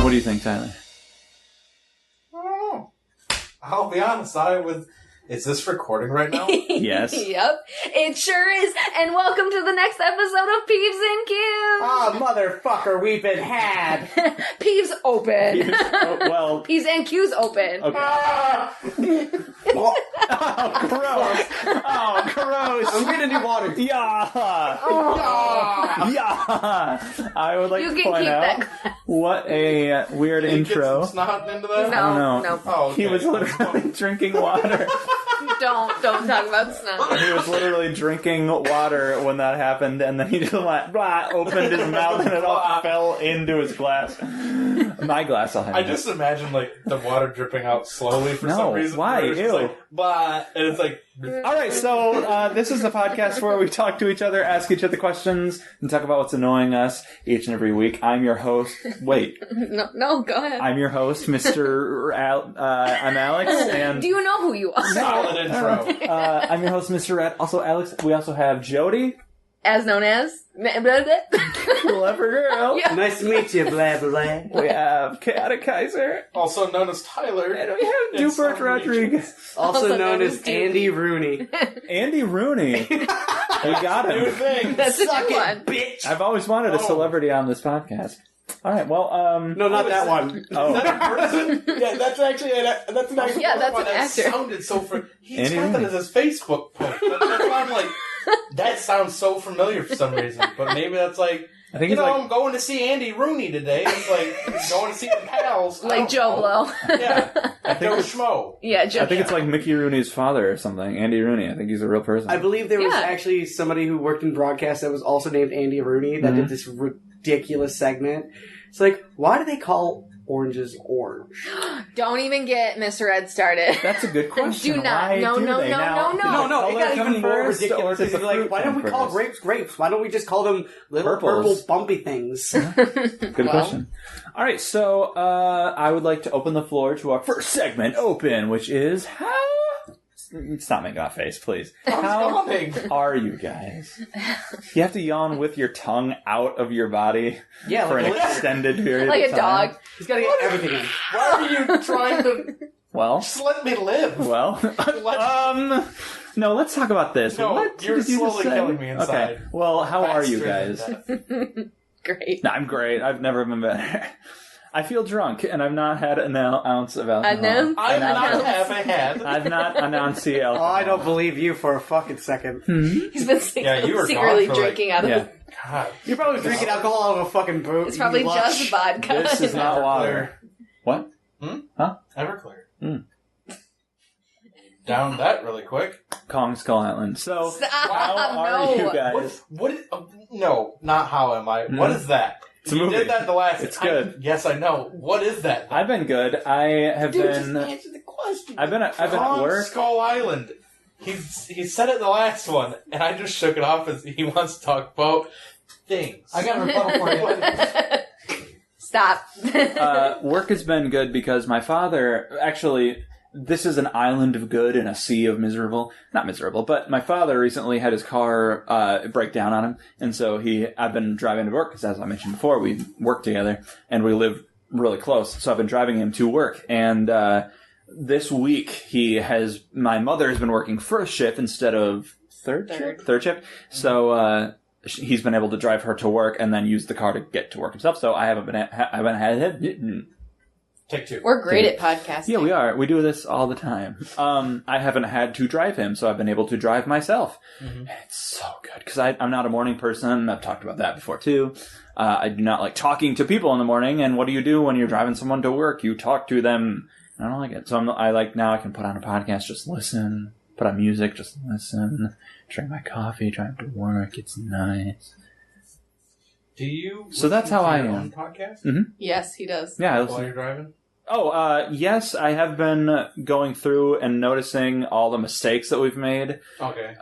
What do you think, Tyler? I don't know. I'll be honest, Is this recording right now? Yes. Yep, it sure is. And welcome to the next episode of Peeves and Qs. Oh, motherfucker, we've been had. Peeves open. Well, Peeves and Qs open. okay. Oh, gross. Oh, gross. I'm getting new water. Yeah. Yeah. I would like You to can point keep out that. what a weird Did you get intro. some snot into that? No. I don't know. Oh, okay. He was literally drinking water. Don't talk about snot. He was literally drinking water when that happened, and then he just went, blah, opened his mouth, and it all fell into his glass. My glass, I'll have I it. just imagine, like, the water dripping out slowly for No, some reason. why? Where it's just Ew. like, blah, and it's like... All right, so this is the podcast where we talk to each other, ask each other questions, and talk about what's annoying us each and every week. I'm your host. Wait. No, go ahead. I'm your host, Mr. I'm Alex, and... Do you know who you are? Solid intro. I'm your host, Mr. Red. Also, Alex. We also have Jody. As known as... Clever girl. Yeah. Nice to meet you, blah, blah. We have Chaotic Kaiser. Also known as Tyler. And we have in Dupert some Rodriguez. Also known as Andy Rooney. Andy Rooney. We got New him. thing. That's a Suck good it, one. bitch! I've always wanted a celebrity on this podcast. All right, well, No, not that one. Oh. Is that a person? Yeah, that's actually that's an actual Yeah, that's Wow, an that actor. sounded so... He Andy typed that Rooney. as his Facebook post. That's why I'm like... That sounds so familiar for some reason. But maybe that's like... I think You he's know, like... I'm going to see Andy Rooney today. It's like going to see the pals. I Like don't Joe know. Blow. Yeah. I think Joe it's- Schmo. Yeah, Joe. I think it's like Mickey Rooney's father or something. Andy Rooney. I think he's a real person. I believe there was Yeah. actually somebody who worked in broadcast that was also named Andy Rooney that did this ridiculous segment. It's like, why do they call oranges orange? Don't even get Mr. Ed started. That's a good question. Do not. Why No, do no, they? no, Now, no, did no. the No, it color got come even more first, or ridiculous. did the It's like, fruit why don't come we call first? grapes grapes? Why don't we just call them little Purples. purple bumpy things? Good question. All right, so I would like to open the floor to our first segment, Open, which is how... Stop making that face, please. How are you guys? You have to yawn with your tongue out of your body Yeah, for like an a lizard. extended period Like of a time. dog. He's got to get everything in. Why are you trying to... Well, Just let me live. no, let's talk about this. No, What you're did you just slowly say? killing me inside. Okay, well, how are you Faster guys? than that. Great. No, I'm great. I've never been better. I feel drunk, and I've not had an ounce of alcohol. An I ounce? have a head. I've not announced the Oh, alcohol. I don't believe you for a fucking second. He's been Yeah, you were secretly gone for, like- drinking out of Yeah. it. God. You're probably drinking alcohol out of a fucking boot. It's probably you just lush. vodka. This is not water. What? Everclear. Mm. Down that really quick. Kong Skull Island. So, Stop. how are No. you guys? What is... no, not how am I. What is that? It's a you movie. did that the last... It's good. Yes, I know. What is that? I've been good. I have been. answer the question. I've been at Kong work. Skull Island. He said it the last one, and I just shook it off as he wants to talk about things. I got a rebuttal for you. Stop. Work has been good because my father actually. This is an island of good in a sea of miserable. Not miserable, but my father recently had his car break down on him, and so I've been driving to work because, as I mentioned before, we work together and we live really close. So I've been driving him to work, and this week my mother has been working first shift instead of third shift. So he's been able to drive her to work and then use the car to get to work himself. So I haven't had. Take two. We're great at podcasting. Yeah, we are. We do this all the time. I haven't had to drive him, so I've been able to drive myself. Mm-hmm. It's so good, because I'm not a morning person. I've talked about that before, too. I do not like talking to people in the morning, and what do you do when you're driving someone to work? You talk to them. I don't like it. So I like now I can put on a podcast, just listen, put on music, just listen, drink my coffee, drive to work. It's nice. Do you? So that's how I your am. own podcast Mm-hmm. Yes, he does. Yeah, I while listen. you're driving. Oh, yes, I have been going through and noticing all the mistakes that we've made. Okay.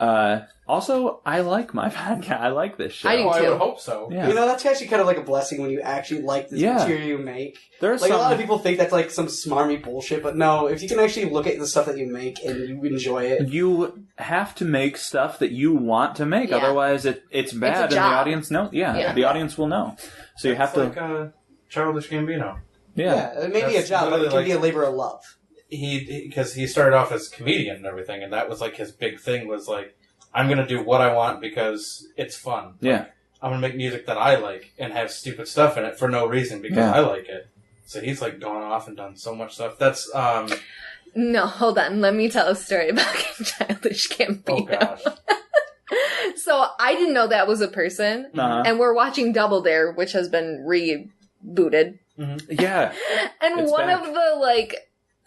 Also, I like my podcast. I like this show. I do Oh, I too. would hope so. Yeah. You know, that's actually kind of like a blessing when you actually like this Yeah. material you make. There's Like, some... a lot of people think that's like some smarmy bullshit, but no, if you can actually look at the stuff that you make and you enjoy it. You have to make stuff that you want to make, Yeah. otherwise it's bad, and the job. audience knows. Yeah, Yeah. the audience will know. So you have to. Like Childish Gambino. Yeah. It may be a That's job, but it can literally be a labor of love. Because he started off as a comedian and everything, and that was like his big thing was like, I'm gonna do what I want because it's fun. Yeah. I'm gonna make music that I like and have stupid stuff in it for no reason because I like it. So he's like gone off and done so much stuff. That's No, hold on. Let me tell a story about Childish Gambino. oh gosh. So I didn't know that was a person, and we're watching Double Dare, which has been rebooted. Yeah. And It's one back. of the, like,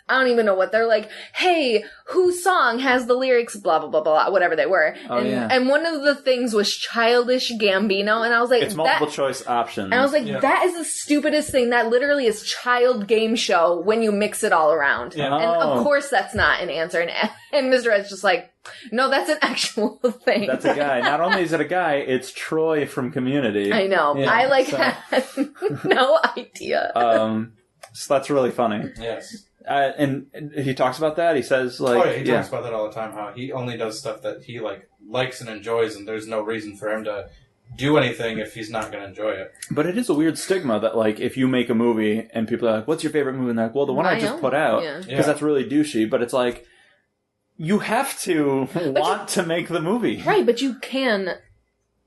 I don't even know what they're like, hey, whose song has the lyrics, blah, blah, blah, blah, whatever they were. Oh, yeah. And one of the things was Childish Gambino, and I was like, It's multiple choice options. and I was like, that is the stupidest thing. That literally is child game show when you mix it all around. Yeah. And of course that's not an answer. And Mr. Ed's just like, no, that's an actual thing. That's a guy. Not only is it a guy, it's Troy from Community. I know. Yeah, I so- had no idea. So that's really funny. Yes. And he talks about that. He says, like, He talks about that all the time. How he only does stuff that he likes and enjoys, and there's no reason for him to do anything if he's not going to enjoy it. But it is a weird stigma that, like, if you make a movie and people are like, "What's your favorite movie?" and they're like, "Well, the one I just put out," because that's really douchey. But it's like you have to want to make the movie, Right, but you can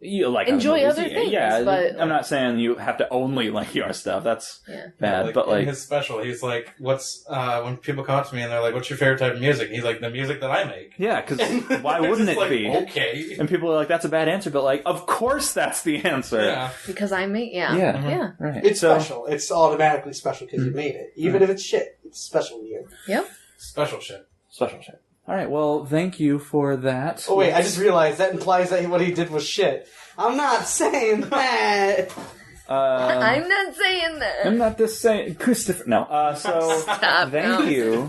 You like enjoy movies. other things. Yeah, but I'm not saying you have to only like your stuff. That's bad. But in like his special, he's like, "What's when people come up to me and they're like, what's your favorite type of music?" He's like, "The music that I make." yeah, because why wouldn't it like, be? Okay. And people are like, "That's a bad answer," but like, of course, that's the answer. Yeah. because I make Yeah. Right. It's So- special. It's automatically special because you made it. Even if it's shit, it's special to you. Yep. Special shit. Special shit. All right. Well, thank you for that. Oh wait, I just realized that implies that what he did was shit. I'm not saying that. I'm not saying that. I'm not just saying Christopher. No. So Stop. thank no. you.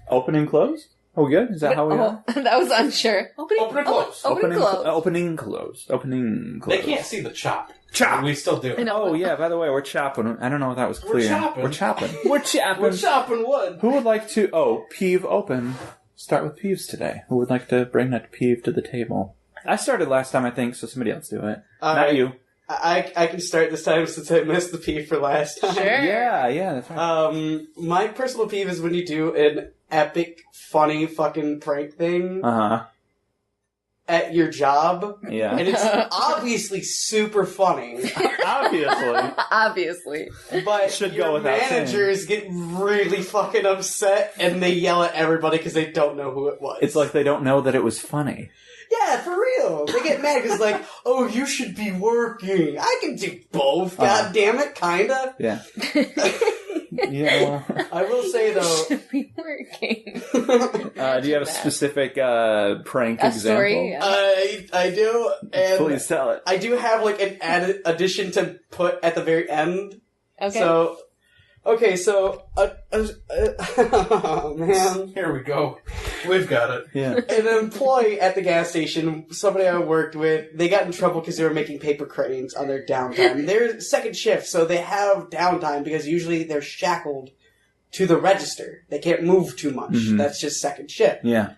Open and close. Are we good? Is that how we are? That was unsure. Open and close. Open and close. Opening close. Opening close. They can't see the chop. Chop. We still do. I know. Oh yeah. By the way, we're chopping. I don't know if that was clear. chopping. We're chopping. We're chopping. We're chopping wood. Who would like to? Oh, peeve open. Start with peeves today. Who would like to bring that peeve to the table? I started last time, I think, so somebody else do it. Not you. I can start this time since I missed the peeve for last time. Sure. Yeah, that's right. My personal peeve is when you do an epic, funny fucking prank thing at your job, Yeah. and it's obviously super funny, Obviously. Obviously. but Should go your without saying. managers get really fucking upset, and they yell at everybody because they don't know who it was. It's like they don't know that it was funny. Yeah, for real. They get mad because like, oh, you should be working. I can do both. God damn it, kinda. Yeah. Yeah. Well. I will say though, Should be working. Do you have a specific prank A example? story, yeah. I do, and Please tell it. I do have like an added addition to put at the very end. Okay. So, okay, so, oh man. Here we go. We've got it. Yeah. An employee at the gas station, somebody I worked with, they got in trouble because they were making paper cranes on their downtime. They're second shift, so they have downtime because usually they're shackled to the register. They can't move too much. Mhm. That's just second shift. Yeah.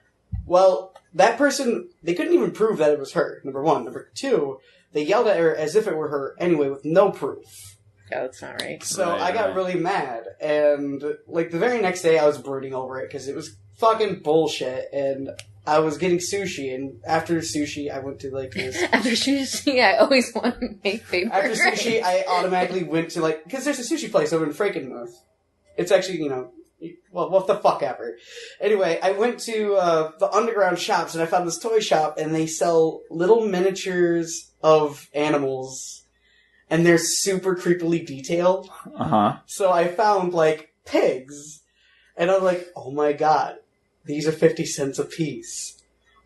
Well, that person, they couldn't even prove that it was her, number one. Number two, they yelled at her as if it were her anyway with no proof. Oh, that's not right. So Right, I got right. really mad, and like the very next day I was brooding over it because it was fucking bullshit, and I was getting sushi, and after sushi I went to like this. After sushi, I always want to make paper. After sushi, I automatically went to like because there's a sushi place over in Frankenmuth. It's actually well, what the fuck ever. Anyway, I went to the underground shops and I found this toy shop, and they sell little miniatures of animals. And they're super creepily detailed. Uh-huh. So I found, like, pigs. And I'm like, oh my god, these are 50 cents a piece.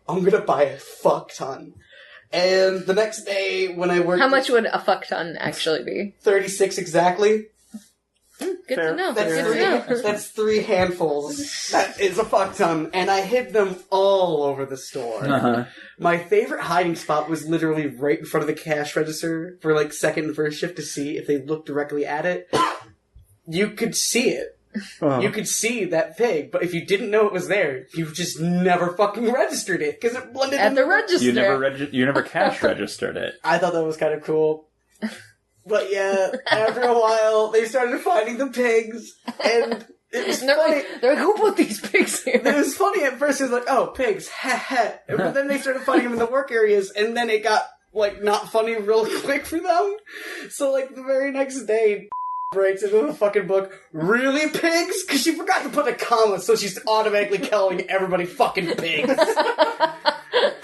I'm gonna buy a fuck ton. And the next day, when I worked... How much would a fuck ton actually be? 36 exactly. Good Fair. to know. That's Good to know. that's 3 handfuls. That is a fuck ton. And I hid them all over the store. Uh-huh. My favorite hiding spot was literally right in front of the cash register for like second and first shift to see if they looked directly at it. You could see it. Uh-huh. You could see that pig, but if you didn't know it was there, you just never fucking registered it because it blended At in the register. You never cash registered it. I thought that was kind of cool. But yeah, after a while, they started finding the pigs, and it was funny. They're like, who put these pigs here? It was funny at first. It was like, oh, pigs, ha ha. But then they started finding them in the work areas, and then it got, like, not funny real quick for them. So, like, the very next day, breaks into the fucking book, really, pigs? Because she forgot to put a comma, so she's automatically calling everybody fucking pigs.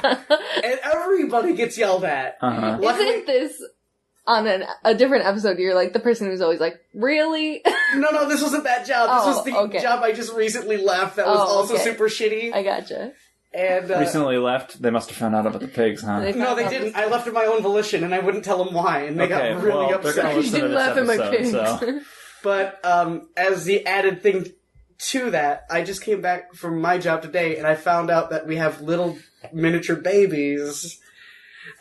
And everybody gets yelled at. Isn't this... on a different episode, you're like the person who's always like, really? No, this wasn't that job. This was the job I just recently left that was also super shitty. I gotcha. And recently left? They must have found out about the pigs, huh? No, they didn't. I left of my own volition, and I wouldn't tell them why, and they got really upset. You didn't laugh at my pigs. So. But as the added thing to that, I just came back from my job today, and I found out that we have little miniature babies.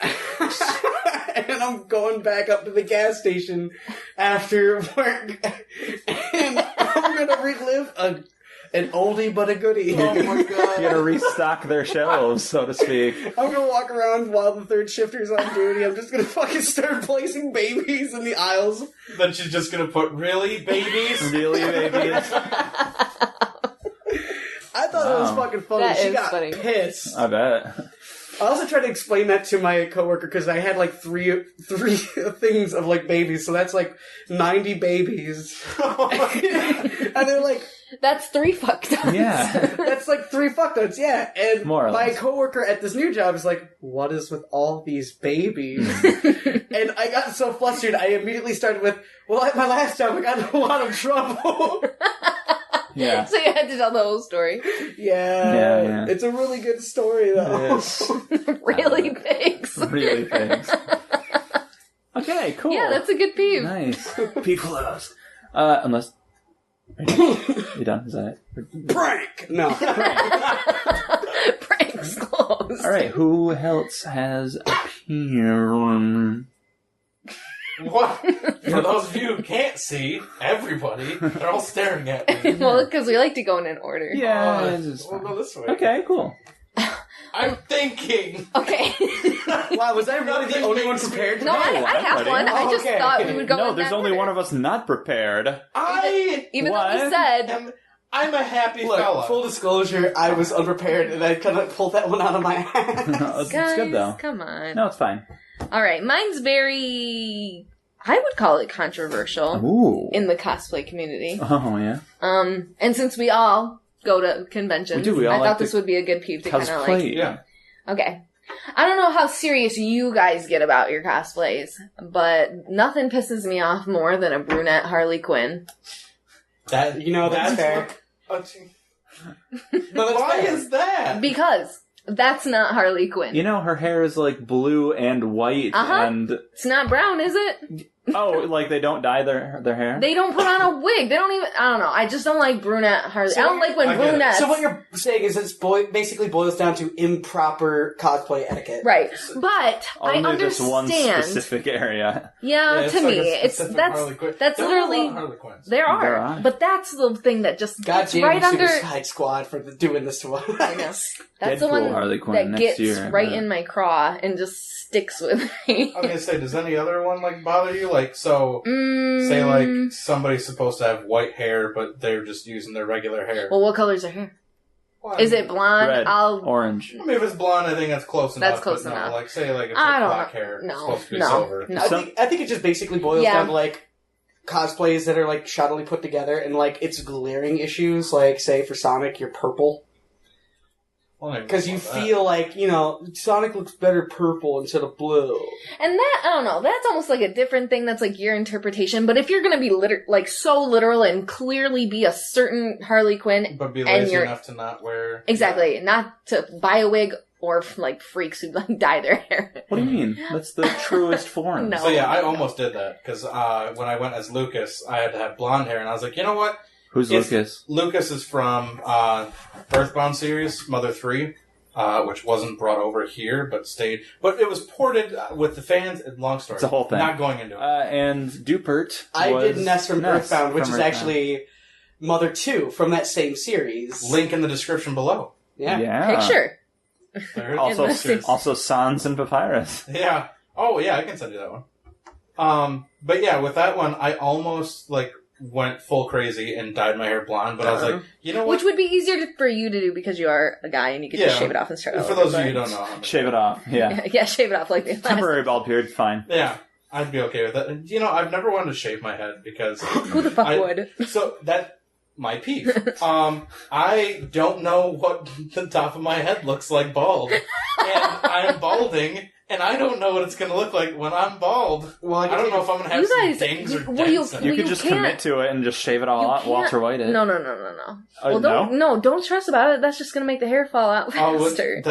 And I'm going back up to the gas station after work, and I'm gonna relive an oldie but a goodie. Oh my god! You gotta restock their shelves, so to speak. I'm gonna walk around while the third shifter's on duty. I'm just gonna fucking start placing babies in the aisles. Then she's just gonna put, really, babies? Really, babies? I thought it was fucking funny. She got funny. Pissed. I bet. I also tried to explain that to my coworker because I had like three things of like babies, so that's like 90 babies. And they're like, that's 3 fucked ups. Yeah. That's like 3 fucked ups, yeah. And more or my less. coworker at this new job is like, what is with all these babies? And I got so flustered, I immediately started with, well, at my last job, I got in a lot of trouble. Yeah. So you had to tell the whole story. Yeah. It's a really good story, though. It is. Really pigs. Really pigs. Okay, cool. Yeah, that's a good peeve. Nice. Peeve closed. Unless... You done? Is that it? Prank! No. Prank's closed. Alright, who else has a peeve? What? For those of you who can't see, everybody, they're all staring at me. Well, because we like to go in an order. Yeah. We'll go this way. Okay, cool. I'm thinking. Okay. Wow, was I really the only one prepared? No, I have buddy. one. I just thought we would go No, in there's that only order. one of us not prepared. Even though we What? said... I'm a happy Look, fella. full disclosure, I was unprepared and I kind of pulled that one out of my ass. It's Guys, good, though. come on. No, it's fine. Alright, mine's very... I would call it controversial Ooh. in the cosplay community. Oh, yeah. And since we all go to conventions, We do, we all I like thought this would be a good peeve to kind of like... Cosplay. Yeah. Okay. I don't know how serious you guys get about your cosplays, but nothing pisses me off more than a brunette Harley Quinn. That, You know, that's fair. Why is that? Because that's not Harley Quinn. You know, her hair is like blue and white, and It's not brown, is it? like they don't dye their hair. They don't put on a wig. They don't even... I don't know. I just don't like brunette Harley. So I don't like when I get it. brunettes... So what you're saying is it's basically boils down to improper cosplay etiquette. Right. But I Only understand... this one specific area. Yeah, to me, it's that's There are a lot literally... of Harley Quinns. There are. There are. But that's the thing that just God gets damn right you, under... Suicide Squad, for doing this to us. I know. That's the Deadpool one Harley Quinn that next gets year, right yeah. in my craw and just sticks with me. I was gonna say, does any other one like bother you? Like, so say like somebody's supposed to have white hair, but they're just using their regular hair. Well, what color's her hair? Well, Is it blonde? Red, orange. I mean, if it's blonde, I think that's close enough. That's close but enough. No, like say like it's I like don't black know. hair, No, it's supposed to be no, silver. no. I think it just basically boils Yeah. down to like cosplays that are like shoddily put together and like it's glaring issues. Like say for Sonic, you're purple. Because you feel like, you know, Sonic looks better purple instead of blue. And that, I don't know, that's almost like a different thing that's like your interpretation. But if you're going to be like so literal and clearly be a certain Harley Quinn, But be and lazy you're- enough to not wear... exactly, not to buy a wig or like freaks who like dye their hair. What do you mean? That's the truest form. No. So yeah, I almost did that. Because when I went as Lucas, I had to have blonde hair. And I was like, you know what? Who's It's- Lucas? Lucas is from Earthbound series, Mother 3. Which wasn't brought over here, but stayed. But it was ported with the fans. Long story. It's a whole thing. Not going into it. And Dupert I was did Ness from Earthbound, which from is Earthbound. actually Mother 2 from that same series. Link in the description below. Yeah. Picture. There it is. Also, In the- also Sans and Papyrus. Yeah. Oh, yeah, I can send you that one. But yeah, with that one, I almost like went full crazy and dyed my hair blonde. But I was like, you know what? Which would be easier for you to do because you are a guy and you could just shave it off and start over. For those of you who don't know, shave it off. Yeah, yeah, shave it off like the temporary bald period. Fine. Yeah. I'd be okay with that. And, you know, I've never wanted to shave my head because... Who the fuck would? So, my peeve. I don't know what the top of my head looks like bald. And I'm balding, and I don't know what it's going to look like when I'm bald. Well, I don't know if I'm going to have some dings or dents. You could just commit to it and just shave it all out, Walter White it. No. Well, don't stress about it. That's just going to make the hair fall out faster.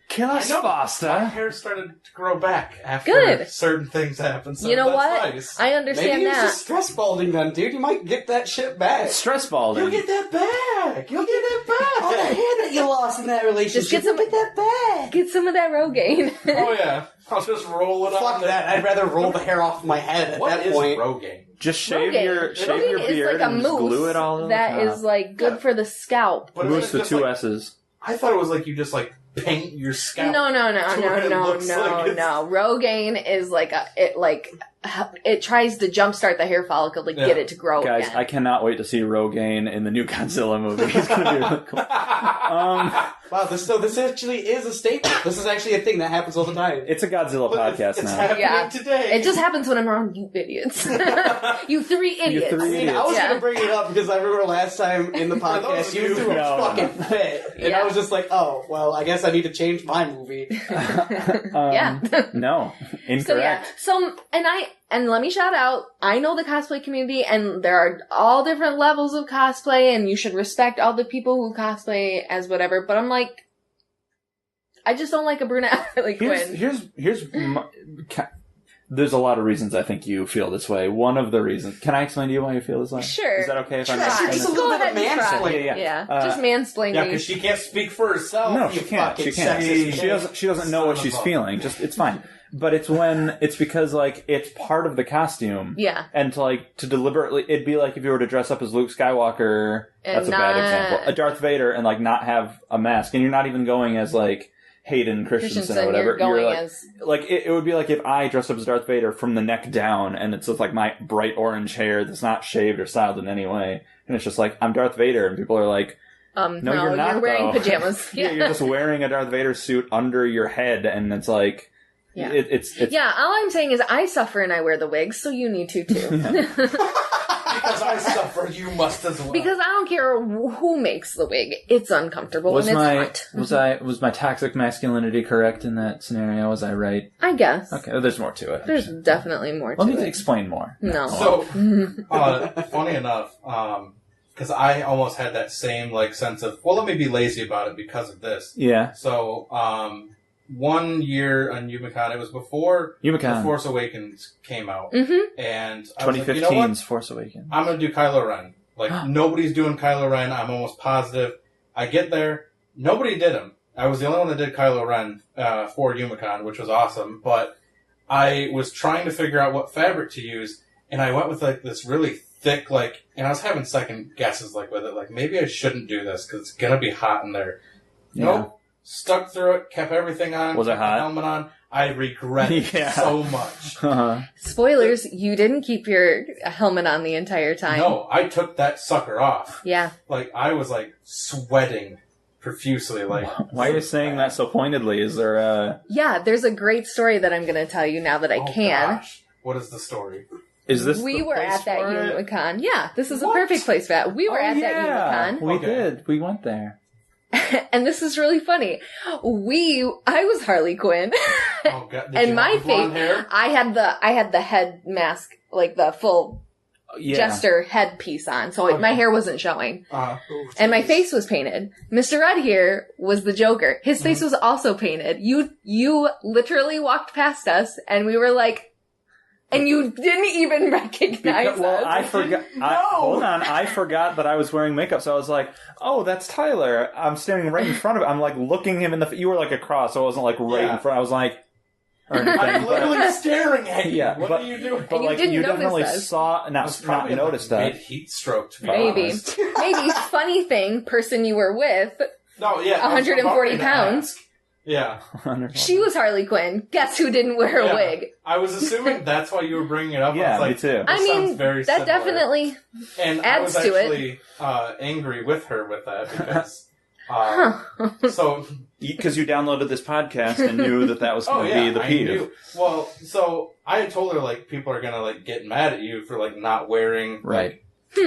Kill us faster. My hair started to grow back after certain things happened. So you know what? Nice. I understand Maybe that. Maybe it's just stress balding then, dude. You might get that shit back. Stress balding. You'll get that back. You'll get it back. All the hair that you lost in that relationship. Just get that back. Get some of that Rogaine. Oh, yeah. I'll just roll it off. Fuck that. I'd rather roll the hair off my head at that point. What is Rogaine? Just shave your beard like and just glue it all over that is like good for the scalp. Mousse with two S's. I thought it was like you just like paint your scalp. No. Rogaine is like it tries to jumpstart the hair follicle to get it to grow Guys, again. I cannot wait to see Rogaine in the new Godzilla movie. It's going to be really cool. Wow, this actually is a statement. This is actually a thing that happens all the time. It's a Godzilla podcast it's now. Happening today. It just happens when I'm around you idiots. You three idiots. I was going to bring it up because I remember last time in the podcast you threw a fucking fit. And I was just like, oh, well, I guess I need to change my movie. No. Incorrect. And let me shout out, I know the cosplay community, and there are all different levels of cosplay, and you should respect all the people who cosplay as whatever, but I'm like, I just don't like a brunette Harley Quinn. There's a lot of reasons I think you feel this way. One of the reasons... Can I explain to you why you feel this way? Sure. Is that okay if I'm... Just a little bit of mansplaining. Yeah. Just mansplaining. Yeah, because she can't speak for herself. No, she can't. She doesn't know what she's feeling. It's fine. But it's because, like, it's part of the costume. Yeah. And to deliberately, it'd be like if you were to dress up as Luke Skywalker, that's a bad example, a Darth Vader, and, like, not have a mask. And you're not even going as, like, Hayden Christensen or whatever. It would be like if I dressed up as Darth Vader from the neck down, and it's with, like, my bright orange hair that's not shaved or styled in any way. And it's just like, I'm Darth Vader, and people are like, no, you're not, you're wearing pajamas. Yeah, you're just wearing a Darth Vader suit under your head, and it's like... Yeah. It's all I'm saying is I suffer and I wear the wigs, so you need to too. Because I suffer, you must as well. Because I don't care who makes the wig. It's uncomfortable and it's hot. Was my toxic masculinity correct in that scenario? Was I right? I guess. Okay, there's more to it. There's definitely more to it. Let me explain more. No. So, funny enough, because I almost had that same like sense of, well, let me be lazy about it because of this. Yeah. So, 1 year on UMaCon, it was before The Force Awakens came out. Mm-hmm. And 2015's Force Awakens. I'm going to do Kylo Ren. Like, nobody's doing Kylo Ren, I'm almost positive. I get there, nobody did him. I was the only one that did Kylo Ren for UMaCon, which was awesome, but I was trying to figure out what fabric to use, and I went with, like, this really thick, like, and I was having second guesses, like, with it, like, maybe I shouldn't do this, because it's going to be hot in there. Yeah. Nope. Stuck through it, kept everything on. Was it hot? Helmet on. I regret it so much. Uh-huh. Spoilers, you didn't keep your helmet on the entire time. No, I took that sucker off. Yeah. Like, I was, like, sweating profusely. Like, why are you saying that so pointedly? Is there a... Yeah, there's a great story that I'm going to tell you now that I can. Gosh. What is the story? Is this we the were place at that for it? UMaCon. Yeah, this is a perfect place for that. We were at that UMaCon. We did. We went there. And this is really funny. I was Harley Quinn. Oh God! And my face, hair? I had the head mask, like the full jester headpiece on, so my hair wasn't showing. And my face was painted. Mr. Red here was the Joker. His face was also painted. You literally walked past us, and we were like, and you didn't even recognize us. Well, I forgot. Hold on. I forgot that I was wearing makeup, so I was like, oh, that's Tyler. I'm standing right in front of him. I'm like looking him in the... You were like across, so I wasn't like right in front. I was like... I'm literally staring at you. Yeah, what are you doing? But like, you definitely saw... Not noticed that. Heat stroke, to be Maybe. honest. Maybe. Funny thing, person you were with, No, yeah. 140 pounds. Yeah. She was Harley Quinn. Guess who didn't wear a wig? I was assuming that's why you were bringing it up. Yeah, I me was too. I mean, very that similar. definitely And adds I was to it. actually angry with her with that because... so... Because you downloaded this podcast and knew that was going to be the peeve. I knew. Well, so I had told her, like, people are going to, like, get mad at you for, like, not wearing... Right.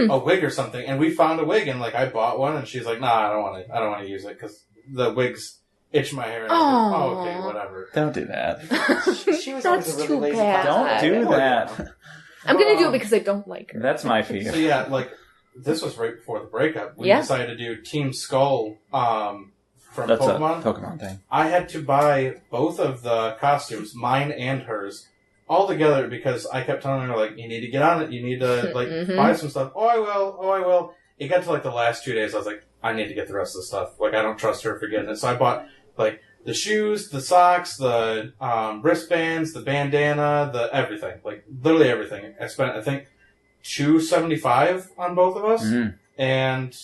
a wig or something, and we found a wig, and like I bought one, and she's like, "Nah, I don't want to use it because the wigs itch my hair." And I'm like, "Oh, okay, whatever." Don't do that. She was always a really lazy bad. Don't do that. I'm gonna do it because I don't like her. That's my fear. So yeah, like this was right before the breakup. We decided to do Team Skull from That's Pokemon. a Pokemon thing. I had to buy both of the costumes, mine and hers, all together because I kept telling her, like, you need to get on it. You need to, like, buy some stuff. Oh, I will. It got to, like, the last 2 days. I was like, I need to get the rest of the stuff. Like, I don't trust her for getting it. So I bought, like, the shoes, the socks, the wristbands, the bandana, the everything. Like, literally everything. I spent, I think, $275 on both of us. Mm-hmm. And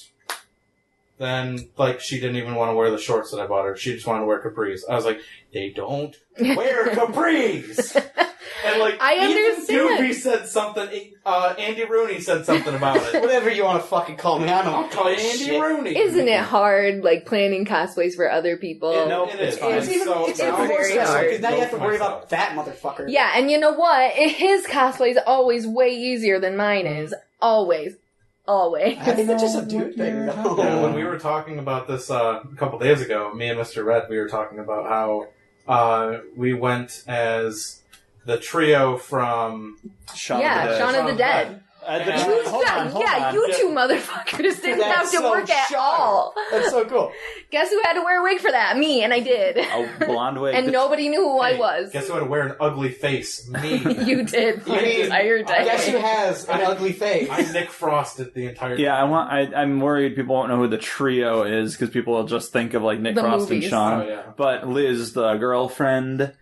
then, like, she didn't even want to wear the shorts that I bought her. She just wanted to wear capris. I was like, they don't wear capris! And, like, I understand. Doobie said something, Andy Rooney said something about it. Whatever you want to fucking call me, I don't I'll call you Andy shit. Rooney. Isn't it hard, like, planning cosplays for other people? It is. fine. It's even So, it's now even more very stressful hard. because now you have to Go worry for about that motherfucker. Yeah, and you know what? His cosplay is always way easier than mine is. Always. Always. I think that's just a dude thing, though. Yeah, when we were talking about this a couple days ago, me and Mr. Red, we were talking about how we went as the trio from... Shaun of the Dead. Shaun of the Dead. Hold on. You two motherfuckers didn't have to so work at sharp. all. That's so cool. Guess who had to wear a wig for that? Me, and I did. A blonde wig. And nobody knew who I was. Guess who had to wear an ugly face? Me. You did. You mean, entire day. guess who has an ugly face? I Nick Frosted the entire time. Yeah, I'm worried people won't know who the trio is because people will just think of like Nick The Frost movies. and Sean. Oh, yeah. But Liz, the girlfriend,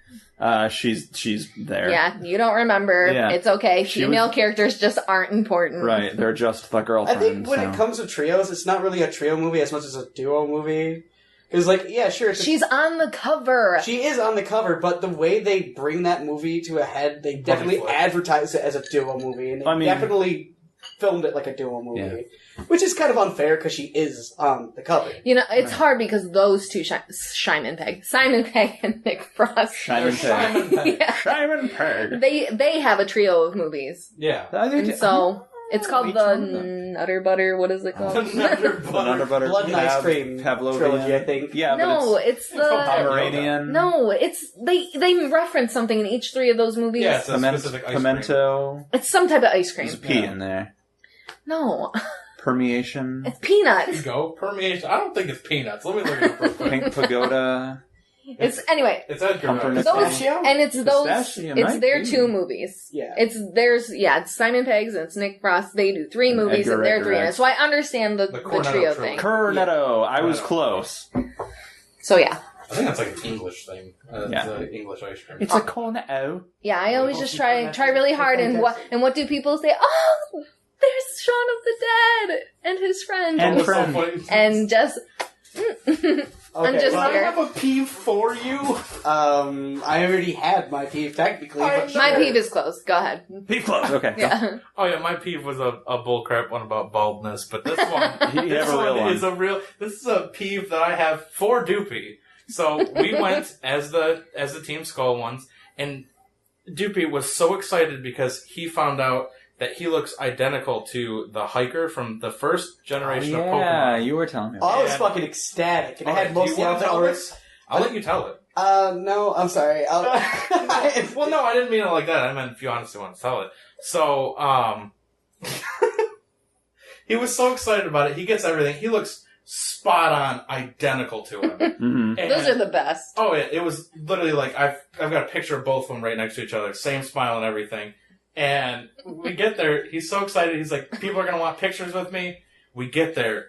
she's there. Yeah, you don't remember. Yeah. It's okay. She Female characters just aren't important. Right, they're just the I girlfriend. think when so. it comes to trios, it's not really a trio movie as much as a duo movie. Because, like, yeah, sure. She's on the cover. She is on the cover, but the way they bring that movie to a head, they definitely flick. advertise it as a duo movie, and they definitely filmed it like a duo movie. Which is kind of unfair, because she is on the cover. You know, it's hard because those two, Simon Pegg and Nick Frost. Simon Pegg. Yeah. Simon Pegg. They have a trio of movies. Yeah. And so, it's called the Nutter Butter, what is it called? The Nutter The Nutter Butter Blood and Ice Cream Pavlovian trilogy, I think. Yeah, No, but it's the... Pomeranian. No, it's... They reference something in each three of those movies. Yeah, it's a specific ice Pimento. It's some type of ice cream. There's a P in there. No. Permeation. It's cream. There you peanuts. go. Permeation. I don't think it's peanuts. Let me look it up real quick. Pink Pagoda. It's anyway. It's Edgar Pumpernickel. Wright. Those and it's those. Pistachio It's might their be. two movies. Yeah. It's Simon Pegg's and it's Nick Frost. They do three And movies Edgar and they're Wright three in it. directs. So I understand the Cornetto trio trilogy. thing. Cornetto. I was close. So yeah. I think that's like an English thing. Yeah. The English ice cream. It's a cornetto. Yeah, I always just try really hard and what do people say? Oh, there's Shaun of the Dead and his friend. And It's so friend. funny. And just I'm just Well, I here. have a peeve for you. I already had my peeve technically, but My sure. peeve is closed. Go ahead. Peeve close. Okay. Yeah. Oh yeah, my peeve was a bullcrap one about baldness, but this one, You have a real one. is a real. This is a peeve that I have for Doopy. So we went as the Team Skull ones, and Doopy was so excited because he found out that he looks identical to the hiker from the first generation of Yeah, Pokemon. you were telling me. Oh, I was And- fucking ecstatic, and I Alright, had do most you of the wanna outfit tell already. this? I'll let you tell it. No, I'm sorry. Well, no, I didn't mean it like that. I meant if you honestly want to tell it. So, he was so excited about it. He gets everything. He looks spot on, identical to him. Mm-hmm. And- Those are the best. Oh yeah, it was literally like I've got a picture of both of them right next to each other, same smile and everything. And we get there, he's so excited. He's like, people are gonna want pictures with me. We get there,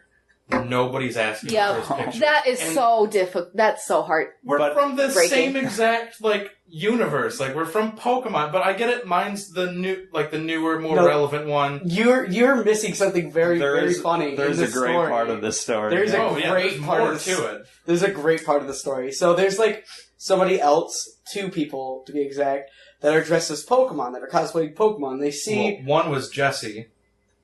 nobody's asking Yep. for his picture. That is so difficult. That's so hard. We're from the breaking. same exact, like, universe. Like, we're from Pokemon, but I get it. Mine's the newer, more relevant one. You're missing something very funny. There's in a great story. part of this story. There's a great part of to it. There's a great part of the story. So there's like somebody else, 2 people to be exact, that are dressed as Pokemon, that are cosplaying Pokemon. They see one was Jessie,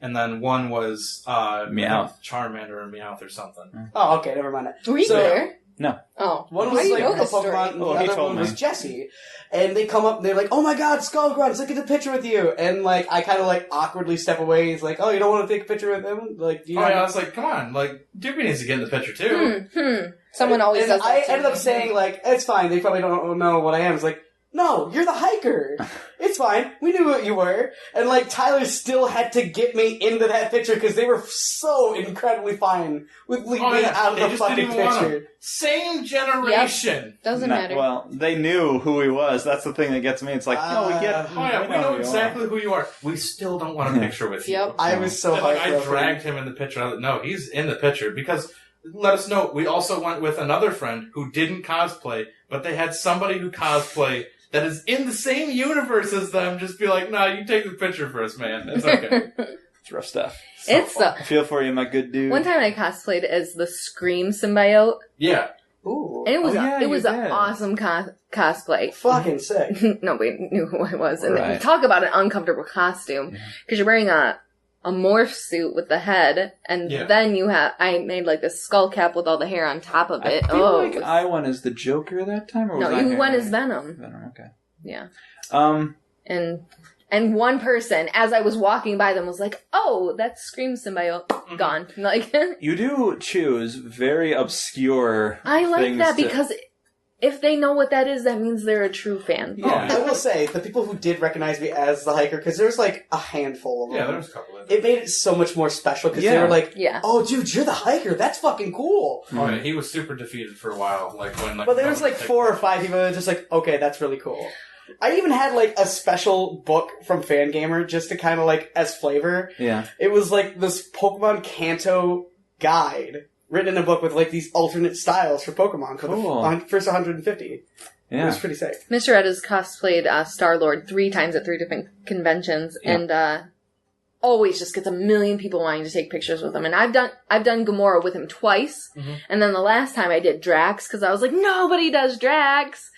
and then one was Meowth. Charmander or Meowth or something. Oh, okay, never mind. Were you there? No. Oh. One How was do you like know a this story? Pokemon, and Oh, the he other told one me. was Jessie. And they come up and they're like, "Oh my god, Skullgrunt, let's get a picture with you." And like, I kind of like awkwardly step away. He's like, "Oh, you don't want to take a picture with him?" Like, do you I was like, come on, like, Doopy needs to get in the picture too. Someone always and does that. I to ended me. up saying like, "It's fine. They probably don't know what I am." It's like, "No, you're the hiker. It's fine. We knew what you were." And like, Tyler still had to get me into that picture because they were so incredibly fine with leaving me out of They the just fucking didn't even want him. picture. Same generation. Doesn't matter. Well, they knew who he was. That's the thing that gets me. It's like, no, we get. We know exactly who you are. We still don't want a picture with you. Yep. I was so And, like, I heartbroken. dragged him in the picture. I was like, no, he's in the picture because. Let us know. We also went with another friend who didn't cosplay, but they had somebody who cosplay that is in the same universe as them. Just be like, nah, you take the picture for us, man. It's okay. It's rough stuff. I feel for you, my good dude. One time I cosplayed as the Scream symbiote, Yeah. Ooh, and it was you an did. awesome cosplay. fucking sick. Nobody knew who I was, and Right. talk about an uncomfortable costume because you're wearing a morph suit with the head, and then I made like this skull cap with all the hair on top of it. I feel like I went as the Joker that time, or was no, I you went Harry? as Venom. Venom, okay. Yeah. And one person, as I was walking by them, was like, "Oh, that's Scream symbiote gone." Like, You do choose very obscure. I like things that to- because if they know what that is, that means they're a true fan. Yeah. I will say, the people who did recognize me as the hiker, because there's like a handful of them. Yeah, there was a couple of them. It made it so much more special because they were like, Yeah. "Oh, dude, you're the hiker. That's fucking cool." Oh, yeah, he was super defeated for a while. Like when, But there was like 4 or 5 people that were just like, "Okay, that's really cool." I even had like a special book from Fangamer just to kind of like as flavor. Yeah. It was like this Pokemon Kanto guide written in a book with like these alternate styles for Pokemon for the first 150. Yeah. It was pretty sick. Mr. Ed has cosplayed Star-Lord 3 times at 3 different conventions, and always just gets a million people wanting to take pictures with him. And I've done Gamora with him twice, and then the last time I did Drax because I was like, nobody does Drax.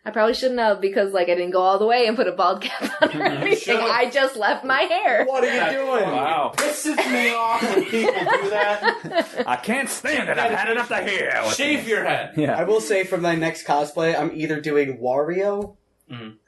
I probably shouldn't have because like I didn't go all the way and put a bald cap on or anything. I just left my hair. What are you doing? Wow. pisses me off when people do that. I can't stand it. I've had it up to here. Shave your head. I Yeah. will say for my next cosplay, I'm either doing Wario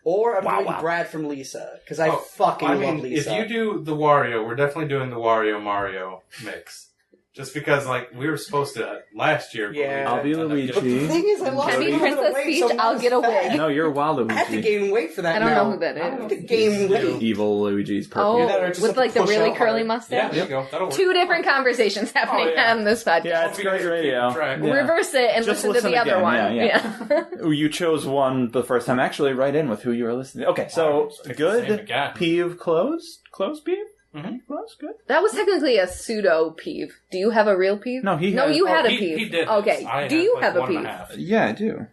or I'm doing Wow. Brad from Lisa because I fucking love Lisa. If you do the Wario, we're definitely doing the Wario Mario mix. Just because, like, we were supposed to last year. but we Yeah. I'll be ended up Luigi. getting- the thing is, I lost Can I be a little bit of Princess weight, Peach? so I'll I'm get a fat. wig. No, you're Waluigi. I have to gain weight for that. I don't now. know who that is. I have to gain weight. Evil Luigi's purple. Oh, that or just with have to like the push really out curly harder. Yeah, mustache. there you go. That'll work. 2 different conversations happening Oh, yeah. on this podcast. Yeah, it's great radio. Track. Yeah. Reverse it and Just listen to the listen other again. one. Yeah. You chose one the first time. Actually, right in with who you were listening to. Okay, so Pick the same good. again. Peeve closed? Closed peeve? Mm-hmm. Closed? Good. That was technically a pseudo peeve. Do you have a real peeve? No, he No, had- you had a he, peeve. He did. Okay. I Do had, you like, have a 1.5. peeve? Yeah, I do.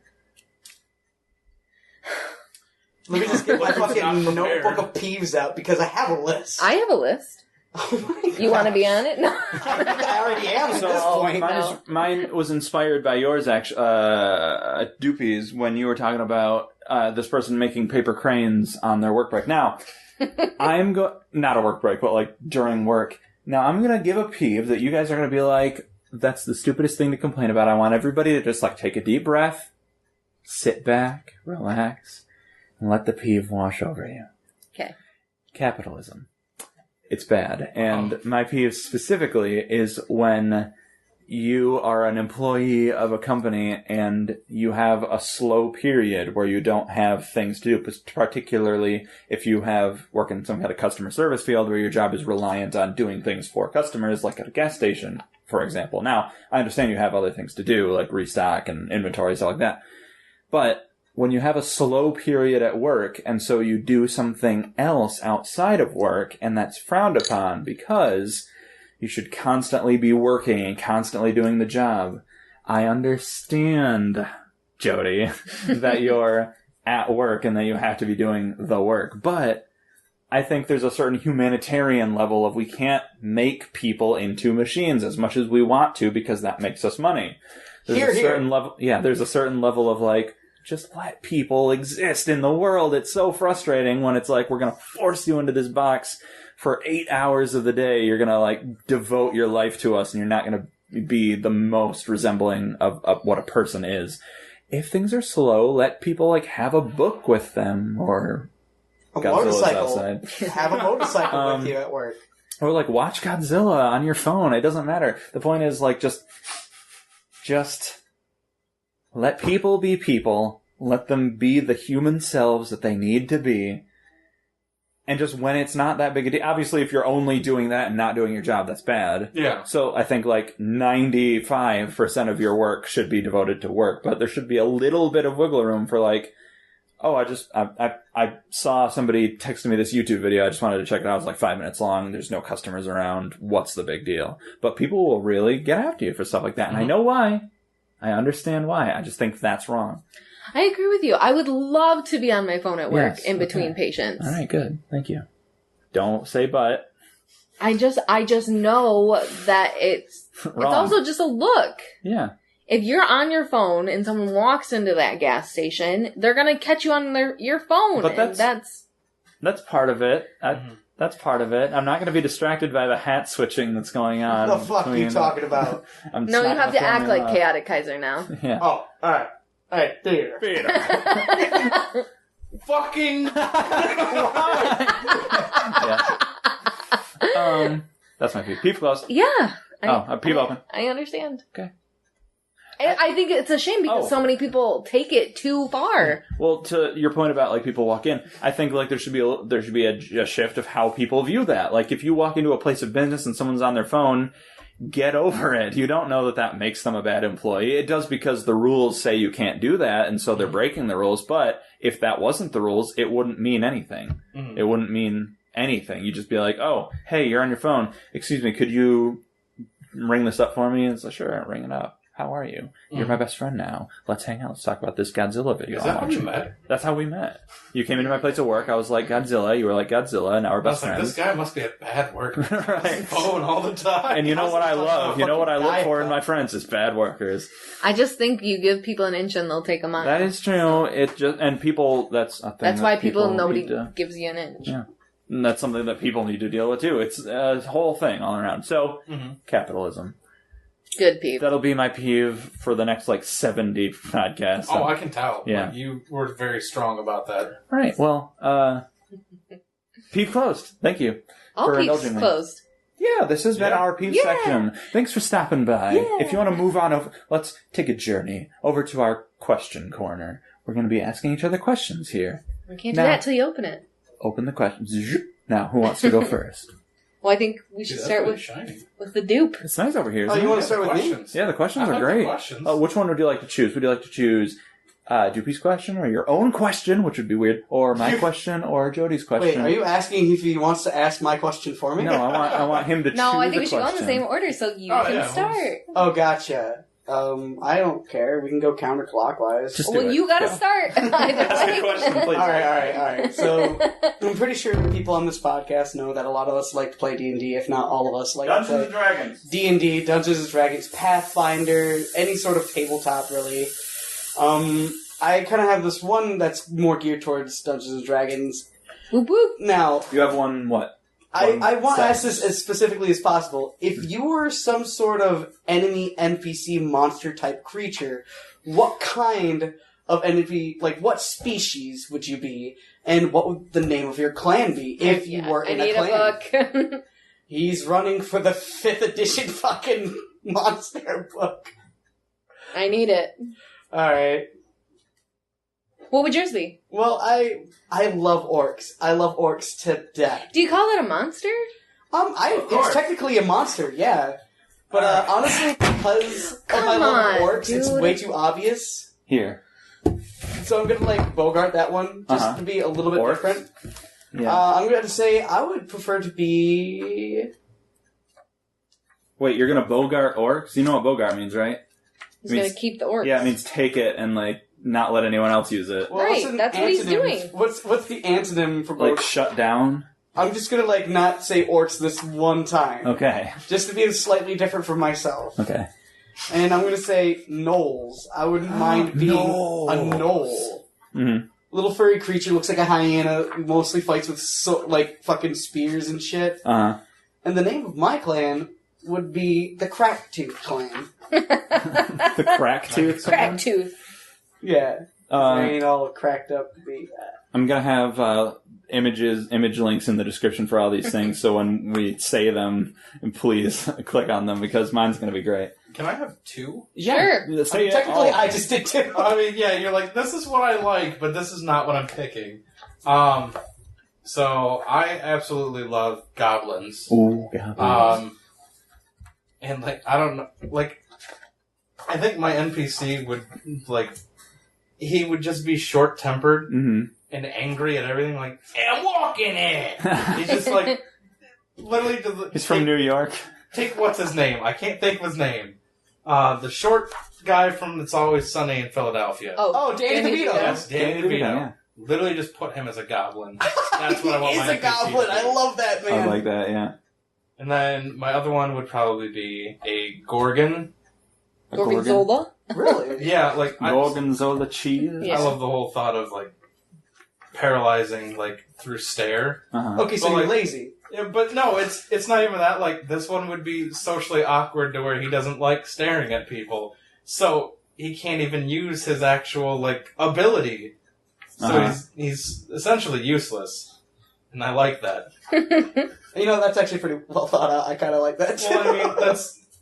Let me just get my Not fucking prepared. notebook of peeves out because I have a list. I have a list. Oh my You want to gosh. be on it? No. I think I already am at So this point. mine was inspired by yours, actually, Doopy's, when you were talking about this person making paper cranes on their work break. Now, not a work break, but like during work. Now, I'm going to give a peeve that you guys are going to be like, that's the stupidest thing to complain about. I want everybody to just like take a deep breath, sit back, relax, and let the peeve wash over you. Okay. Capitalism. It's bad. And my peeve specifically is when you are an employee of a company and you have a slow period where you don't have things to do, particularly if you work in some kind of customer service field where your job is reliant on doing things for customers, like at a gas station, for example. Now, I understand you have other things to do, like restock and inventory, stuff like that. But when you have a slow period at work, and so you do something else outside of work, and that's frowned upon because You should constantly be working and constantly doing the job. I understand, Jody, that you're at work and that you have to be doing the work. But I think there's a certain humanitarian level of we can't make people into machines as much as we want to because that makes us money. There's a certain level, there's a certain level of like, just let people exist in the world. It's so frustrating when it's like, we're going to force you into this box for 8 hours of the day. You're going to like devote your life to us and you're not going to be the most resembling of what a person is. If things are slow, let people like have a book with them or a Godzilla's motorcycle. Outside. Have a motorcycle with you at work. Or like watch Godzilla on your phone. It doesn't matter. The point is like just let people be people. Let them be the human selves that they need to be. And just when it's not that big a deal, obviously if you're only doing that and not doing your job, that's bad. Yeah. So I think like 95% of your work should be devoted to work, but there should be a little bit of wiggle room for like, oh, I saw somebody texting me this YouTube video. I just wanted to check it out. It was like 5 minutes long. There's no customers around. What's the big deal? But people will really get after you for stuff like that. And I know why. I understand why. I just think that's wrrong. I agree with you. I would love to be on my phone at work in between patients. All right, good. Thank you. Don't say but. I just know that it's also just a look. Yeah. If you're on your phone and someone walks into that gas station, they're gonna catch you on your phone. But that's part of it. That's part of it. I'm not going to be distracted by the hat switching that's going on. What the fuck are you talking about? No, you have to act like Chaotic Kaiser now. Yeah. Oh, alright. Alright, theater. Fucking... That's my peep. Peep closed. Yeah. Peep open. I understand. Okay. I think it's a shame because so many people take it too far. Well, to your point about like people walk in, I think like there should be a shift of how people view that. Like if you walk into a place of business and someone's on their phone, get over it. You don't know that makes them a bad employee. It does because the rules say you can't do that, and so they're breaking the rules. But if that wasn't the rules, it wouldn't mean anything. It wouldn't mean anything. You'd just be like, oh, hey, you're on your phone. Excuse me, could you ring this up for me? And it's like, sure, ring it up. How are you? You're my best friend now. Let's hang out. Let's talk about this Godzilla video. Is that how we met? That's how we met. You came into my place of work. I was like Godzilla. You were like Godzilla. Now we're best friends. This guy must be a bad worker. Right. Phone all the time. And you know what I love? You know what I look for in my friends is bad workers. I just think you give people an inch and they'll take them on. That is true. People. That's a thing. That's why nobody to, gives you an inch. Yeah. And that's something that people need to deal with too. It's a whole thing all around. So, capitalism. Good peeve. That'll be my peeve for the next, 70 podcasts. Oh, I can tell. Yeah. You were very strong about that. All right. Well, peeve closed. Thank you for indulging me. Closed. Yeah, this has been our peeve section. Thanks for stopping by. Yeah. If you want to move on over, let's take a journey over to our question corner. We're going to be asking each other questions here. We can't do that till you open it. Open the questions. Now, who wants to go first? Well, I think we should start with the dupe. It's nice over here. You want to start with me? Yeah, the questions are great. Which one would you like to choose? Would you like to choose Doopy's question, or your own question, which would be weird, or my question, or Jody's question? Wait, are you asking if he wants to ask my question for me? No, I want him to choose. No, I think we should go in the same order so you can start. Oh, gotcha. I don't care. We can go counterclockwise. You gotta start. Ask a question, please. All right. So, I'm pretty sure the people on this podcast know that a lot of us like to play D&D, if not all of us like Dungeons to play and Dragons. D&D, Dungeons and Dragons, Pathfinder, any sort of tabletop, really. I kind of have this one that's more geared towards Dungeons and Dragons. Whoop whoop. Now, you have one what? I want to ask this as specifically as possible. If you were some sort of enemy NPC monster type creature, what kind of enemy, what species would you be? And what would the name of your clan be if you were in a clan? I need a book. He's running for the 5th edition fucking monster book. I need it. Alright. What would yours be? Well, I love orcs. I love orcs to death. Do you call it a monster? It's technically a monster, yeah. But honestly, because of my love of orcs, it's way too obvious. Here. So I'm gonna Bogart that one, just to be a little bit different. Yeah. I'm gonna say I would prefer to be Wait, you're gonna Bogart orcs? You know what Bogart means, right? He's gonna keep the orcs. Yeah, it means take it and, like, not let anyone else use it. Well, right, that's what he's doing. What's the antonym for Like, shut down? I'm just gonna, like, not say orcs this one time. Okay. Just to be slightly different from myself. Okay. And I'm gonna say Gnolls. I wouldn't mind being a gnoll. Mm-hmm. Little furry creature, looks like a hyena, mostly fights with, fucking spears and shit. Uh-huh. And the name of my clan would be the Cracktooth Clan. The Cracktooth? Cracktooth. Yeah. I ain't all cracked up to be that. I'm gonna have image links in the description for all these things, so when we say them, please click on them, because mine's gonna be great. Can I have 2? Sure. Say Technically, I just did 2. I mean, yeah, you're like, this is what I like, but this is not what I'm picking. So I absolutely love goblins. Ooh, goblins. And, like, I don't know, like, I think my NPC would, like, he would just be short-tempered and angry at everything, like, hey, I'm walking it! He's just, like, literally just... He's from New York. Take what's his name? I can't think of his name. The short guy from It's Always Sunny in Philadelphia. Oh, Danny DeVito. Yes, Danny DeVito. Yeah. Literally just put him as a goblin. That's what I want He's my a NPC goblin. to be. I love that, man. I like that, yeah. And then my other one would probably be a Gorgon. Gorgonzola? Really? Yeah, like... Gorgonzola cheese? Yeah. I love the whole thought of, like, paralyzing, like, through stare. Uh-huh. Okay, so But, you're like, lazy. Yeah, but no, it's not even that. Like, this one would be socially awkward to where he doesn't like staring at people. So he can't even use his actual, like, ability. So he's essentially useless. And I like that. You know, that's actually pretty well thought out. I kind of like that, too. Well, I mean,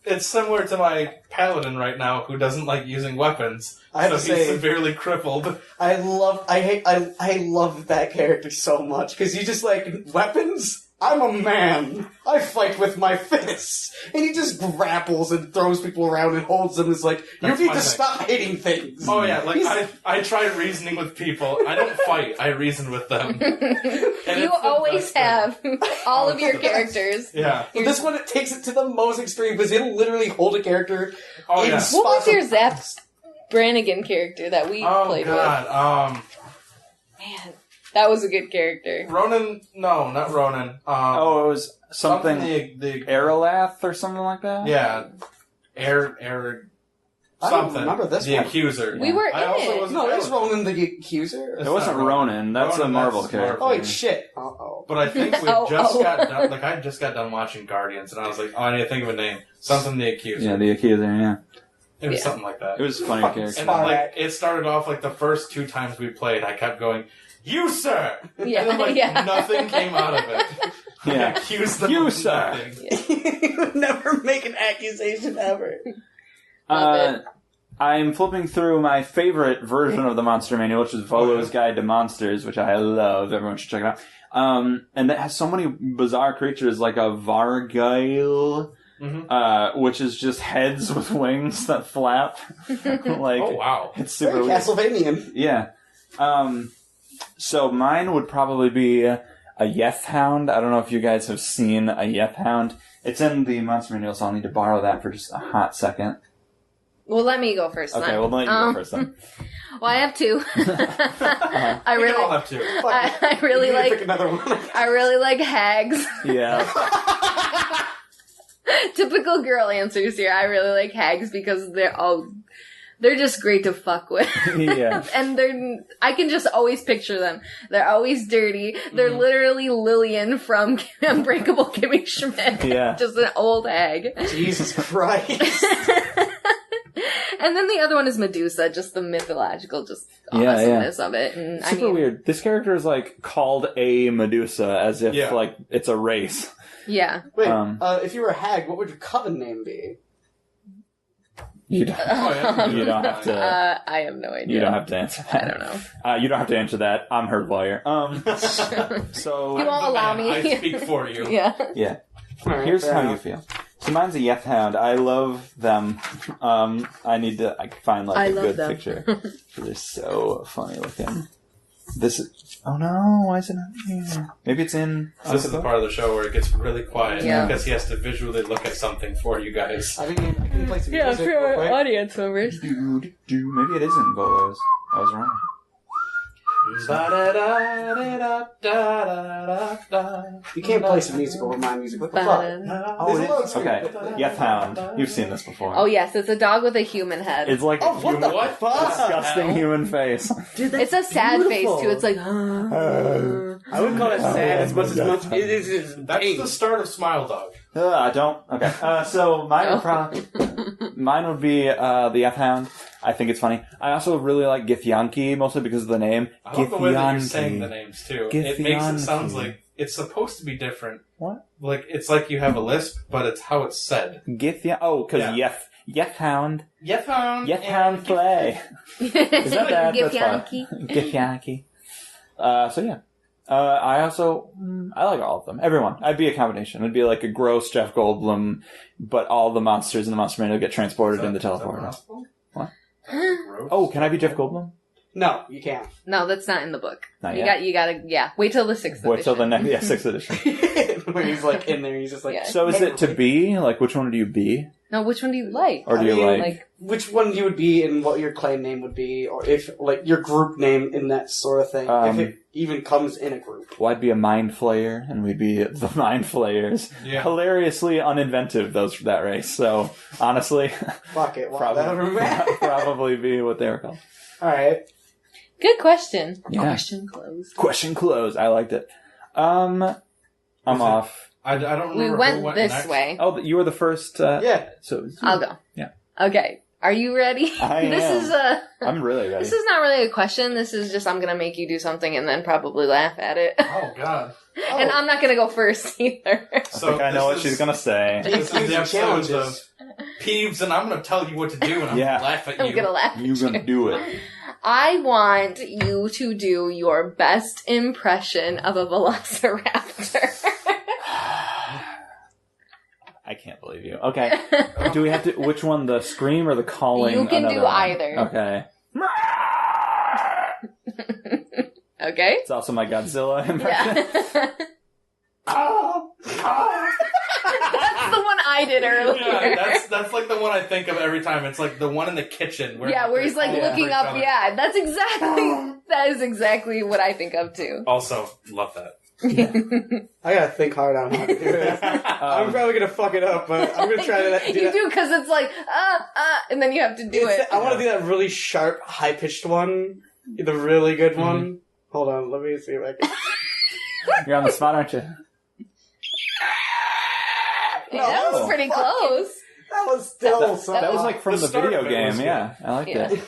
it's similar to my paladin right now who doesn't like using weapons. I have to he's say, severely crippled. I love that character so much, because you just like, weapons? I'm a man. I fight with my fists. And he just grapples and throws people around and holds them. It's like, That's you need my to thing. stop hating things. Oh yeah, like I try reasoning with people. I don't fight, I reason with them. And You always have all of your characters. Yeah. But this one, it takes it to the most extreme, because it'll literally hold a character Oh in yeah. What was spots your of- Zap Brannigan character that we Oh played god. with? Man, that was a good character. Ronan? No, not Ronan. it was something the Aralath or something like that? yeah, Air I don't something. remember this the one. Accuser. We were I also in it. was No, it's Ronan the Accuser. It wasn't Ronan. That's a Marvel that's character. Oh, wait, shit. Uh-oh. But I think we Oh, just oh. got done. Like I just got done watching Guardians, and I was like, oh, I need to think of a name. Something the Accuser. Yeah, the Accuser, yeah. It was Yeah. something like that. It was a funny Fucking character. And then, like it started off like the first 2 times we played, I kept going, "You sir," Yeah, and then like yeah. nothing came out of it. I Yeah. accused them You of sir. nothing. You would never make an accusation ever. Love it. I'm flipping through my favorite version of the Monster Manual, which is Volo's Guide to Monsters, which I love. Everyone should check it out. And that has so many bizarre creatures, like a Vargouilles, which is just heads with wings that flap. Like, Oh wow! it's super Very weird. Castlevanian. Yeah. So mine would probably be a Yeth Hound. I don't know if you guys have seen a Yeth Hound. It's in the Monster Manual, so I'll need to borrow that for just a hot second. Well, let me go first. Okay, then. well, let you go first then. Well, I have 2. I We really, all have to. I really You need to like. pick another one. I really like Hags. Yeah. Typical girl answers here. I really like Hags because they're just great to fuck with. Yeah. And I can just always picture them. They're always dirty. They're literally Lillian from Unbreakable Kimmy Schmidt. Yeah. Just an old hag. Jesus Christ. And then the other one is Medusa, just the mythological, just Yeah, awesomeness of it. And Super weird. This character is like called a Medusa as if like it's a race. Yeah. Wait, if you were a hag, what would your coven name be? You don't, you don't have to. I have no idea. You don't have to answer that. I don't know. You don't have to answer that. I'm her lawyer. So You won't allow me. I speak for you. Yeah. yeah. Alright, Here's fair how enough. you feel. So mine's a Yeth Hound. I love them. I need to find like I a love good them. picture. They're so funny looking. This is... Oh no, why is it not here? Maybe it's in... This is the part of the show where it gets really quiet because he has to visually look at something for you guys. I mean, I can play some Yeah, music for real our quick. audience members. Maybe it is in Volos. I was wrong. You can't play some music over my music. What the fuck? Oh, it is? Okay. Yeth Hound. You've seen this before. Oh yes, it's a dog with a human head. It's like Oh, what the fuck? disgusting human face. Dude, It's a sad beautiful. face too. It's like, I wouldn't call it sad as much it is That's pain. the start of Smile Dog. I don't. Okay. So mine would be the Yeth Hound. I think it's funny. I also really like Githyanki, mostly because of the name. I love the way that you're Githyanki. saying the names too. It makes it sound Githyanki. like it's supposed to be different. What? Like it's like you have a lisp, but it's how it's said. Githyanki. Oh, because Yeth Hound. Yeth Hound. Yeth Hound Flay. Is that bad? That's Githyanki. fine. Githyanki. So yeah. I like all of them. Everyone. I'd be a combination. It'd be like a gross Jeff Goldblum, but all the monsters in the Monster Manual get transported in the teleporter. What? Oh, can I be Jeff Goldblum? No, you can't. No, that's not in the book. Not You yet. gotta, wait till the 6th edition. Wait till the next, 6th edition. Where he's like in there, he's just like. Yeah. So is it to be? Like, which one do you be? No, which one do you like? Or do you like... which one you would be and what your clan name would be, or if like your group name and that sort of thing, if it even comes in a group. Well, I'd be a Mind Flayer, and we'd be the Mind Flayers. Yeah. Hilariously uninventive, that race. So, honestly, Fuck it. Wow, probably be what they were called. Alright. Good question. Yeah. Question closed. Question closed. I liked it. I'm off. I don't remember. We who went this next. way. Oh, you were the first. Yeah. So I'll go. Yeah. Okay. Are you ready? I am. I'm really ready. This is not really a question. This is just I'm gonna make you do something and then probably laugh at it. Oh God. And I'm not gonna go first either. So I think I know what this she's is- gonna say. This is the episode Challenges. of Peeves, and I'm going to tell you what to do, and I'm going to laugh at you. I'm gonna laugh. You're gonna do it. I want you to do your best impression of a velociraptor. I can't believe you. Okay. Do we have to? Which one? The scream or the calling? You can do another one? either. Okay. Okay? It's also my Godzilla impression. Yeah. That's the one I did earlier. Yeah, that's like the one I think of every time. It's like the one in the kitchen. Where he's like looking up. Yeah, that is exactly what I think of too. Also, love that. I gotta think hard on how to do it. I'm probably gonna fuck it up, but I'm gonna try to do You that. do, because it's like, and then you have to do it. I want to do that really sharp, high-pitched one. The really good one. Hold on, let me see if I can. You're on the spot, aren't you? Yeah, that was pretty close. That was still something. That was like from The the start video of it game. was good. Yeah, I liked Yeah. it.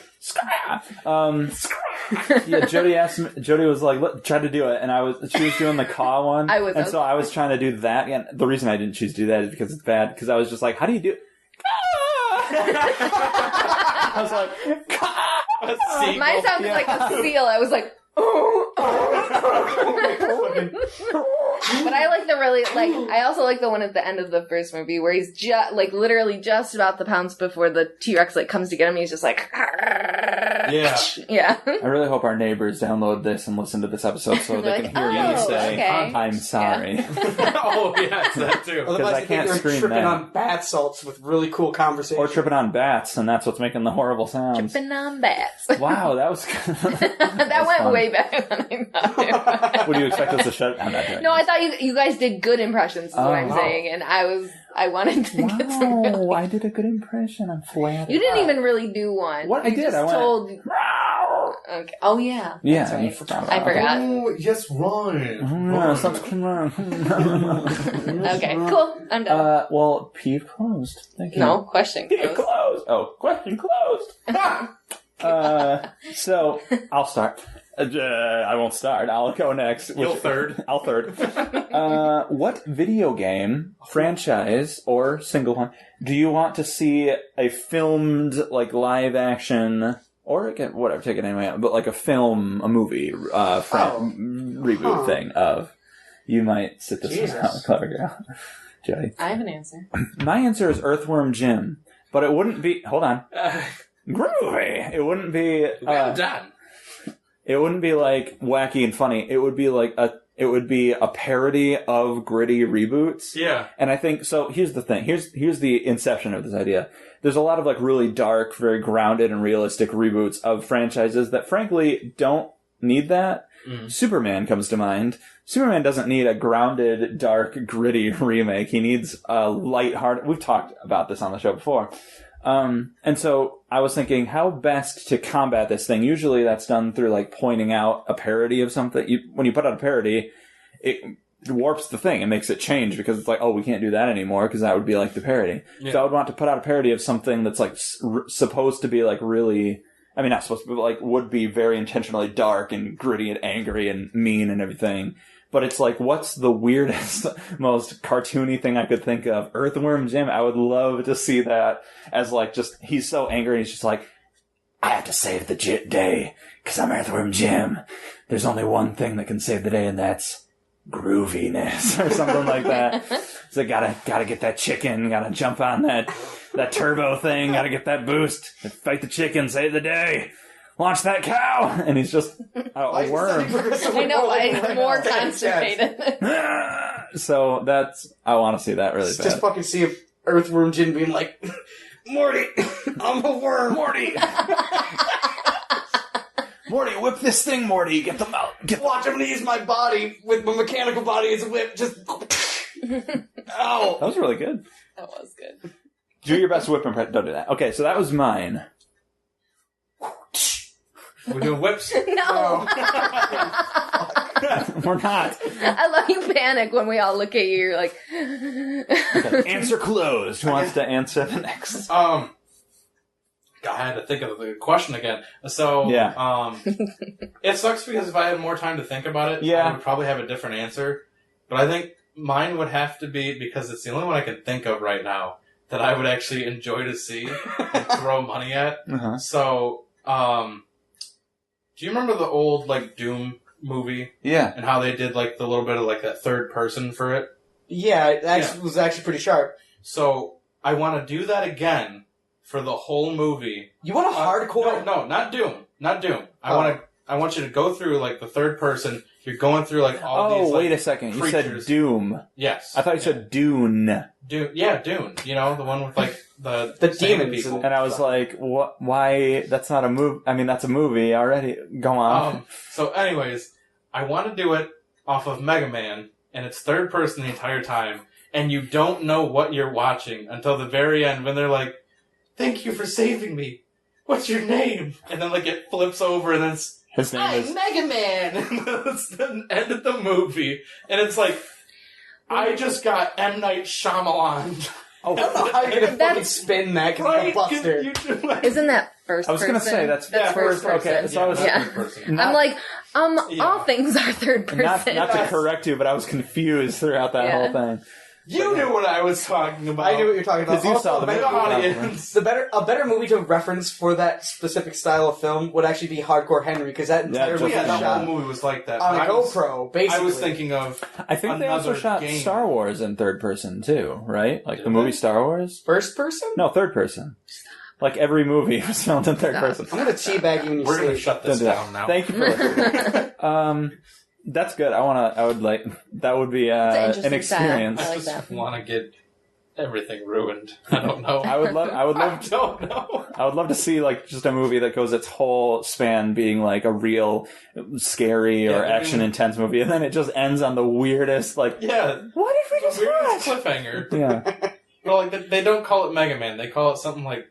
Yeah, Jody asked me. Jody was like, "Look, try to do it," and she was doing the caw one. So I was trying to do that. And the reason I didn't choose to do that is because it's bad. Because I was just like, "How do you do it?" I was like, Mine sounded like a seal. I was like, but I like the really, I also like the one at the end of the first movie where he's literally just about to pounce before the T-Rex, comes to get him. He's just like, Yeah. yeah. I really hope our neighbors download this and listen to this episode so they can hear me say, okay. "I'm sorry." Oh, yeah, it's that too. Otherwise, I you can't think you're scream tripping that. on bath salts with really cool conversation. Or tripping on bats, and that's what's making the horrible sounds. Tripping on bats. Wow, that was that went fun. way better than I thought it would. What do you expect us to shut? I'm not doing No, I this. thought you guys did good impressions, is what I'm Oh. saying, and I wanted to get some really... Wow, I did a good impression. I'm flattered. You didn't even really do one. What? I You did. just I went, told... Okay. Oh, yeah. Yeah, That's right. you forgot. I forgot. Oh, yes, right. Okay, cool. I'm done. Well, peeve closed. Thank you. No, question. Peeve closed. Oh, question closed. So, I'll start. I won't start. I'll go next. You'll third. I'll third. What video game, franchise, or single one, do you want to see a filmed, live action, or whatever, take it anyway, but a movie, reboot thing of, you might sit this one out, clever girl. Jody. I have an answer. My answer is Earthworm Jim, but it wouldn't be, hold on, groovy. It wouldn't be, Well done. It wouldn't be like wacky and funny. It would be like a parody of gritty reboots. Yeah. And I think, so here's the thing. Here's the inception of this idea. There's a lot of like really dark, very grounded and realistic reboots of franchises that frankly don't need that. Superman comes to mind. Superman doesn't need a grounded, dark, gritty remake. He needs a lighthearted... We've talked about this on the show before. And so I was thinking how best to combat this thing. Usually that's done through like pointing out a parody of something. When you put out a parody, it warps the thing and makes it change because it's like, oh, we can't do that anymore because that would be like the parody. Yeah. So I would want to put out a parody of something that's like supposed to be like really... I mean, not supposed to be, but like would be very intentionally dark and gritty and angry and mean and everything. But it's like, what's the weirdest, most cartoony thing I could think of? Earthworm Jim. I would love to see that as like just, he's so angry and he's just like, I have to save the day because I'm Earthworm Jim. There's only one thing that can save the day and that's grooviness or something like that. So gotta get that chicken, gotta jump on that turbo thing, gotta get that boost, fight the chicken, save the day. Launch that cow! And he's just a worm. I know, I'm more constipated. So I want to see that really bad. Just fucking see if Earthworm Jim being like, Morty, I'm a worm. Morty! Morty, whip this thing, Morty. Get them out. Watch him use my body with my mechanical body as a whip. Just, ow. That was really good. That was good. Do your best whip impression. Don't do that. Okay, so that was mine. We're doing whips? No. We're not. I love you panic when we all look at you. You're like... Okay. Answer closed. Who wants to answer the next? God, I had to think of the question again. So, yeah. It sucks because if I had more time to think about it, I would probably have a different answer. But I think mine would have to be, because it's the only one I can think of right now, that I would actually enjoy to see and throw money at. Uh-huh. So, do you remember the old, like, Doom movie? Yeah. And how they did, like, the little bit of, like, that third person for it? Yeah, it was actually pretty sharp. So, I want to do that again for the whole movie. You want a hardcore... No, not Doom. Not Doom. I want you to go through, like, the third person. You're going through, like, all these, like, wait a second. You creatures. said Doom. Yes. I thought you said Dune. Dune. Yeah, Dune. You know, the one with, like, the demons. people. And I was like, what? Why? That's not a movie. I mean, that's a movie already. Go on. So anyways, I want to do it off of Mega Man, and it's third person the entire time, and you don't know what you're watching until the very end when they're like, thank you for saving me. What's your name? And then, like, it flips over, and then it's, his name is Mega Man. That's the end of the movie. And it's like, I just got M. Night Shyamalan. I don't know how you're going to fucking spin that because it's a buster. Isn't that first person? I was going to say, that's first person. Okay, so I was... Yeah. Third person. I'm like, all things are third person. Not to correct you, but I was confused throughout that whole thing. You knew what I was talking about. I knew what you're talking about. Because you saw the movie. Audience. A better movie to reference for that specific style of film would actually be Hardcore Henry, because that entire movie that whole movie was like that. On a GoPro, basically. I was thinking of I think they also shot game. Star Wars in third person, too, right? Like the movie Star Wars? First person? No, third person. Like every movie was filmed in third person. I'm going to teabag you when you We're going to sleep. shut this down now. Thank you for listening. That's good. That would be an experience. I like just that. want to get everything ruined. I don't know. I would love I don't know. I would love to see like just a movie that goes its whole span being like a real scary or action intense movie, and then it just ends on the weirdest like what did we just weirdest watch? cliffhanger. Yeah. Well, like they don't call it Mega Man. They call it something like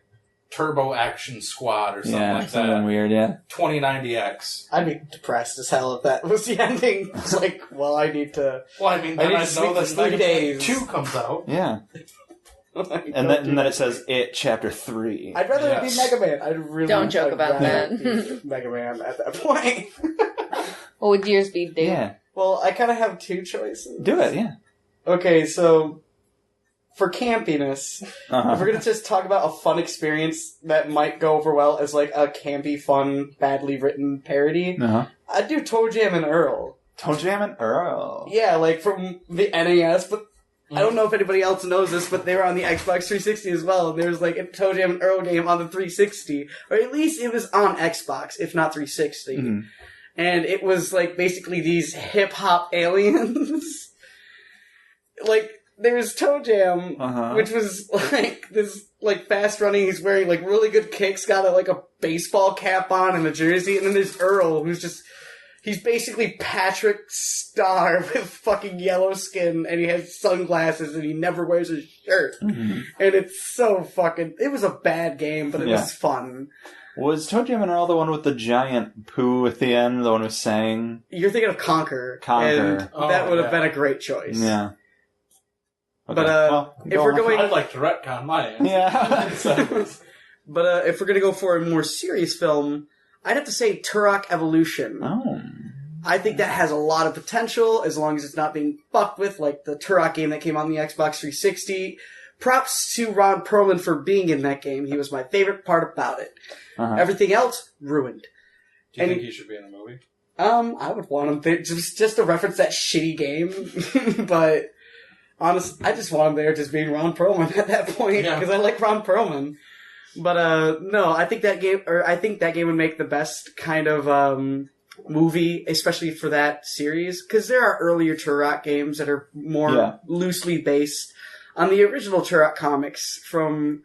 Turbo Action Squad or something like something that. Weird, yeah. 2090X. I'd be depressed as hell if that was the ending. It's like, well, I need to... Well, I mean, then I know that 3 days. 2 comes out. Yeah. And then it says It Chapter 3. I'd rather it be Mega Man. I'd really Don't joke about that. be Mega Man at that point. What would yours be, Dave? Yeah. Well, I kind of have two choices. Do it, yeah. Okay, so for campiness, if we're going to just talk about a fun experience that might go over well as like a campy, fun, badly written parody, I'd do Toe Jam and Earl. Toe Jam and Earl. Yeah, like from the NES, but I don't know if anybody else knows this, but they were on the Xbox 360 as well, and there was like a Toe Jam and Earl game on the 360, or at least it was on Xbox, if not 360. and it was like basically these hip hop aliens. Like there's Toe Jam, which was like this like fast running. He's wearing like really good kicks, got like a baseball cap on and a jersey, and then there's Earl, who's just. He's basically Patrick Star with fucking yellow skin, and he has sunglasses, and he never wears a shirt. And it's so fucking... It was a bad game, but it was fun. Was Toe Jam and Earl the one with the giant poo at the end, the one who sang? You're thinking of Conquer. Conquer. And that would have been a great choice. Yeah. Okay. But if we're going... I'd like to retcon my answer. Yeah. But if we're going to go for a more serious film... I'd have to say Turok Evolution. Oh. I think that has a lot of potential as long as it's not being fucked with, like the Turok game that came on the Xbox 360. Props to Ron Perlman for being in that game. He was my favorite part about it. Everything else, ruined. Do you think he should be in a movie? I would want him there just to reference that shitty game. But honestly, I just want him there just being Ron Perlman at that point because I like Ron Perlman. But no, I think that game would make the best kind of movie, especially for that series, because there are earlier Turok games that are more loosely based on the original Turok comics from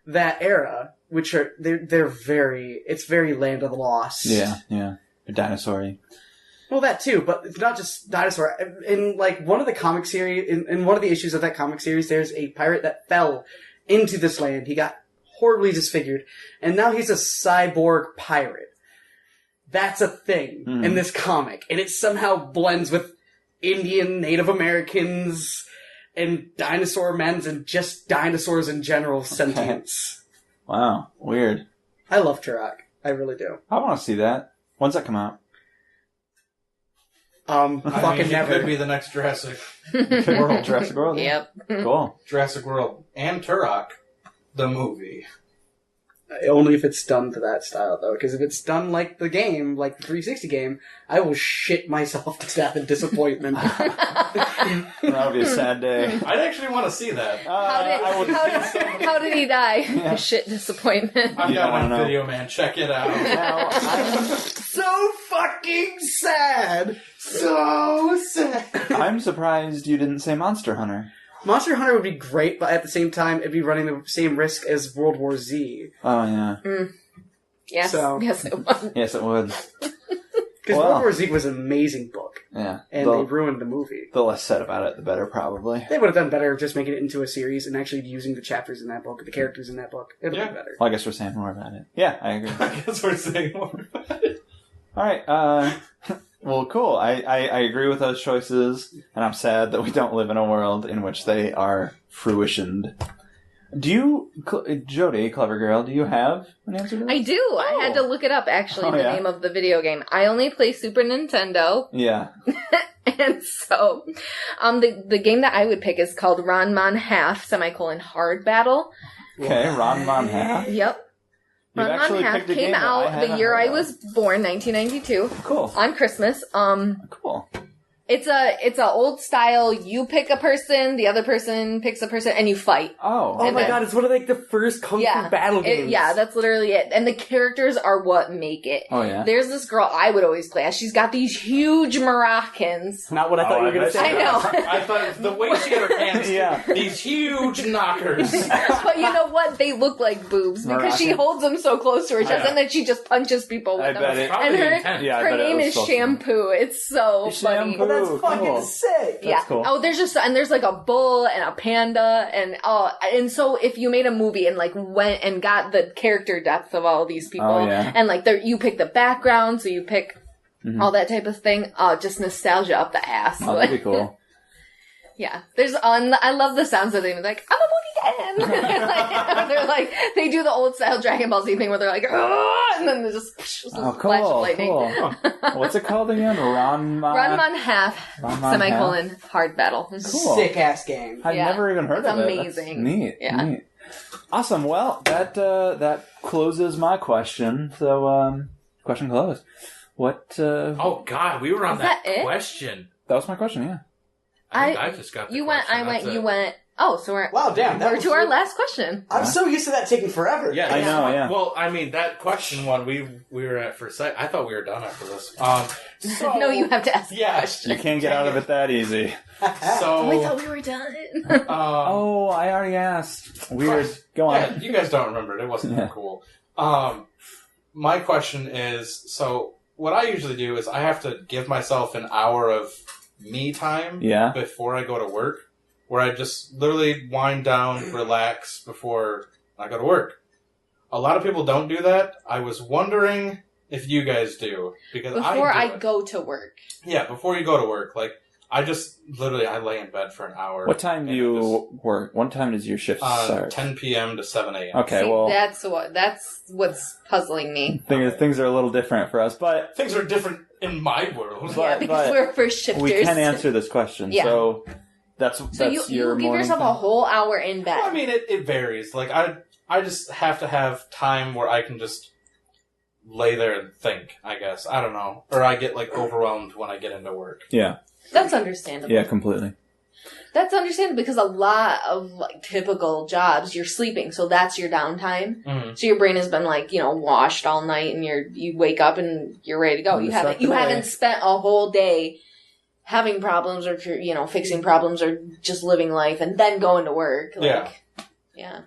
that era, which are it's very Land of the Lost. Yeah, dinosaur-y. Well, that too, but it's not just dinosaur. In like one of the comic series, in one of the issues of that comic series, there's a pirate that fell into this land. He got horribly disfigured, and now he's a cyborg pirate. That's a thing in this comic, and it somehow blends with Indian, Native Americans, and dinosaur men, and just dinosaurs in general sentience. Wow, weird. I love Turok. I really do. I want to see that. When's that come out? Fucking never. It could be the next Jurassic World. Jurassic World? Yep. Cool. Jurassic World and Turok. The movie. Only if it's done to that style, though. Because if it's done like the game, like the 360 game, I will shit myself to death in disappointment. That would be a sad day. I'd actually want to see that. How did he die? Yeah. Shit disappointment. I've got it on video, man. Check it out. Now, So fucking sad! So sad! I'm surprised you didn't say Monster Hunter. Monster Hunter would be great, but at the same time, it'd be running the same risk as World War Z. Oh, yeah. Yes. So- Yes, it was. Yes, it would. Because World War Z was an amazing book, Yeah. and they ruined the movie. The less said about it, the better, probably. They would have done better just making it into a series and actually using the chapters in that book, the characters in that book. It would have been better. Well, I guess we're saying more about it. Yeah, I agree. I guess we're saying more about it. All right. Well, cool. I agree with those choices, and I'm sad that we don't live in a world in which they are fruitioned. Do you, Jody, clever girl, do you have an answer to this? I do. I had to look it up, actually, the name of the video game. I only play Super Nintendo. Yeah. And so, the game that I would pick is called Ranman Half, Hard Battle. Okay, Ranman Half. Yep. You've Ranman Half came out the year I was born, 1992. Cool. On Christmas. Cool. It's a old style. You pick a person, the other person picks a person, and you fight. Oh. Oh my god, it's one of like the first Kung Fu battle games. That's literally it. And the characters are what make it. Oh yeah. There's this girl I would always play as. She's got these huge Moroccans. Not what I thought you were going to say. I know. I thought the way she had her hands, these huge knockers. But you know what? They look like boobs because she holds them so close to her chest, and then she just punches people with them. And her name is Shampoo. It's so funny. Well, that's fucking sick. That's cool. Oh, there's like a bull and a panda and so if you made a movie and like went and got the character depth of all these people and like you pick the background, so you pick all that type of thing. Just nostalgia up the ass. Oh, that'd be cool. Yeah, I love the sounds of them. Like, I'm a booty man. They're like, they do the old style Dragon Ball Z thing where they're like, "Argh!" And then they just flash of lightning. Cool. What's it called again? Ranman Half, Hard Battle. Cool. Sick ass game. I've never even heard of it. Amazing. That's neat. Yeah. Neat. Awesome. Well, that closes my question. So, question closed. What? Oh God, we were on that it? question. That was my question. Yeah. I just got the You went, question. I went, That's you it. went. Oh, so we're... Wow, damn. We're to our last question. I'm so used to that taking forever. Yeah, I know, yeah. Well, I mean, that question one, we were at for a sec. I thought we were done after this. So, No, you have to ask. Yeah. You can't get out of it that easy. So, Oh, I thought we were done. Oh, I already asked. Weird. Go on. Yeah, you guys don't remember it. It wasn't that cool. My question is, so what I usually do is I have to give myself an hour of me time before I go to work, where I just literally wind down, relax before I go to work. A lot of people don't do that. I was wondering if you guys do. Because Before I I go to work. Yeah, before you go to work. Like, I just, literally, I lay in bed for an hour. What time do you work? What time does your shift start? 10 p.m. to 7 a.m. Okay, See, well... that's what's puzzling me. Things are a little different for us, but... Things are different in my world. Yeah, because we're first shifters. We can answer this question, so... That's you give yourself a whole hour in bed. Well, I mean, it varies. Like, I just have to have time where I can just lay there and think, I guess. I don't know. Or I get, like, overwhelmed when I get into work. Yeah. That's understandable. Yeah, completely. That's understandable because a lot of, like, typical jobs, you're sleeping, so that's your downtime. Mm-hmm. So your brain has been, like, washed all night, and you wake up and you're ready to go. You haven't spent a whole day having problems or, fixing problems or just living life and then going to work. Like, yeah.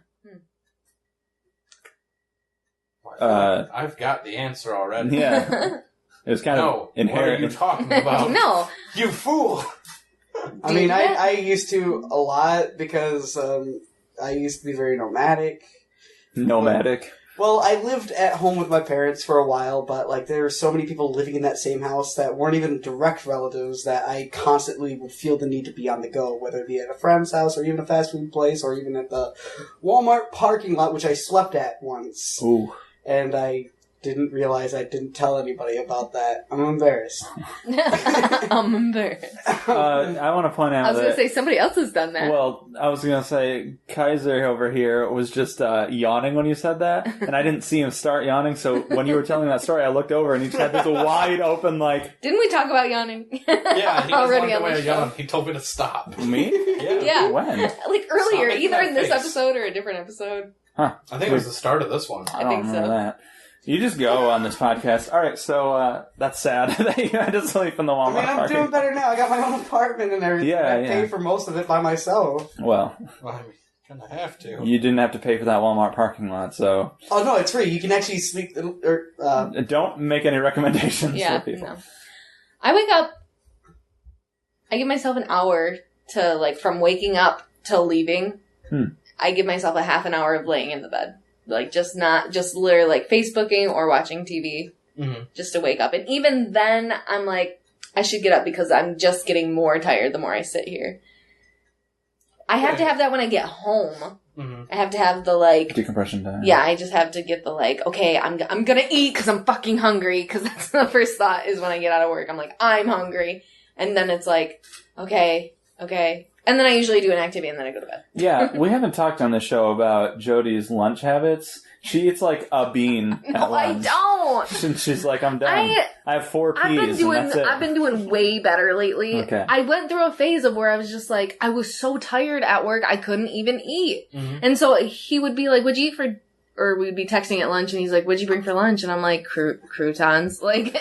I've got the answer already. Yeah. It was kind of inherent. What are you talking about? No. You fool! I mean, I used to a lot because I used to be very nomadic. Nomadic? Well, I lived at home with my parents for a while, but like there were so many people living in that same house that weren't even direct relatives that I constantly would feel the need to be on the go, whether it be at a friend's house or even a fast food place or even at the Walmart parking lot, which I slept at once. Ooh. And I didn't realize I didn't tell anybody about that. I'm embarrassed. I'm embarrassed. I want to point out I was going to say somebody else has done that. Well, I was going to say Kaiser over here was just yawning when you said that, and I didn't see him start yawning, so when you were telling that story, I looked over and he just had this wide open, like... Didn't we talk about yawning? Yeah, he already was on the show. He told me to stop. Me? Yeah. When? Like earlier, Stop either making in that this face. episode or a different episode. Huh. I think it was the start of this one. I don't think remember so. that. You just go on this podcast. All right, so that's sad that you had to sleep in the Walmart I mean, I'm parking. doing better now. I got my own apartment and everything. Yeah, I pay for most of it by myself. Well, I mean, kind of have to. you didn't have to pay for that Walmart parking lot, so... Oh, no, it's free. You can actually sleep... Don't make any recommendations Yeah, for people. no. I wake up, I give myself an hour to, like, from waking up till leaving. I give myself a half an hour of laying in the bed. Like, just literally, like, Facebooking or watching TV. Just to wake up. And even then, I'm like, I should get up because I'm just getting more tired the more I sit here. I have to have that when I get home. I have to have the, like... Decompression time. Yeah, I just have to get the, like, okay, I'm gonna eat because I'm fucking hungry, because that's the first thought is when I get out of work. I'm like, I'm hungry. And then it's like, okay. And then I usually do an activity and then I go to bed. Yeah, we haven't talked on the show about Jody's lunch habits. She eats like a bean at No, I lunch. don't. And she's like, I'm done. I have 4 peas and that's it. I've been doing way better lately. Okay. I went through a phase of where I was just like, I was so tired at work, I couldn't even eat. And so he would be like, what'd you eat for... Or we'd be texting at lunch, and he's like, "What'd you bring for lunch?" And I'm like, "Croutons." Like,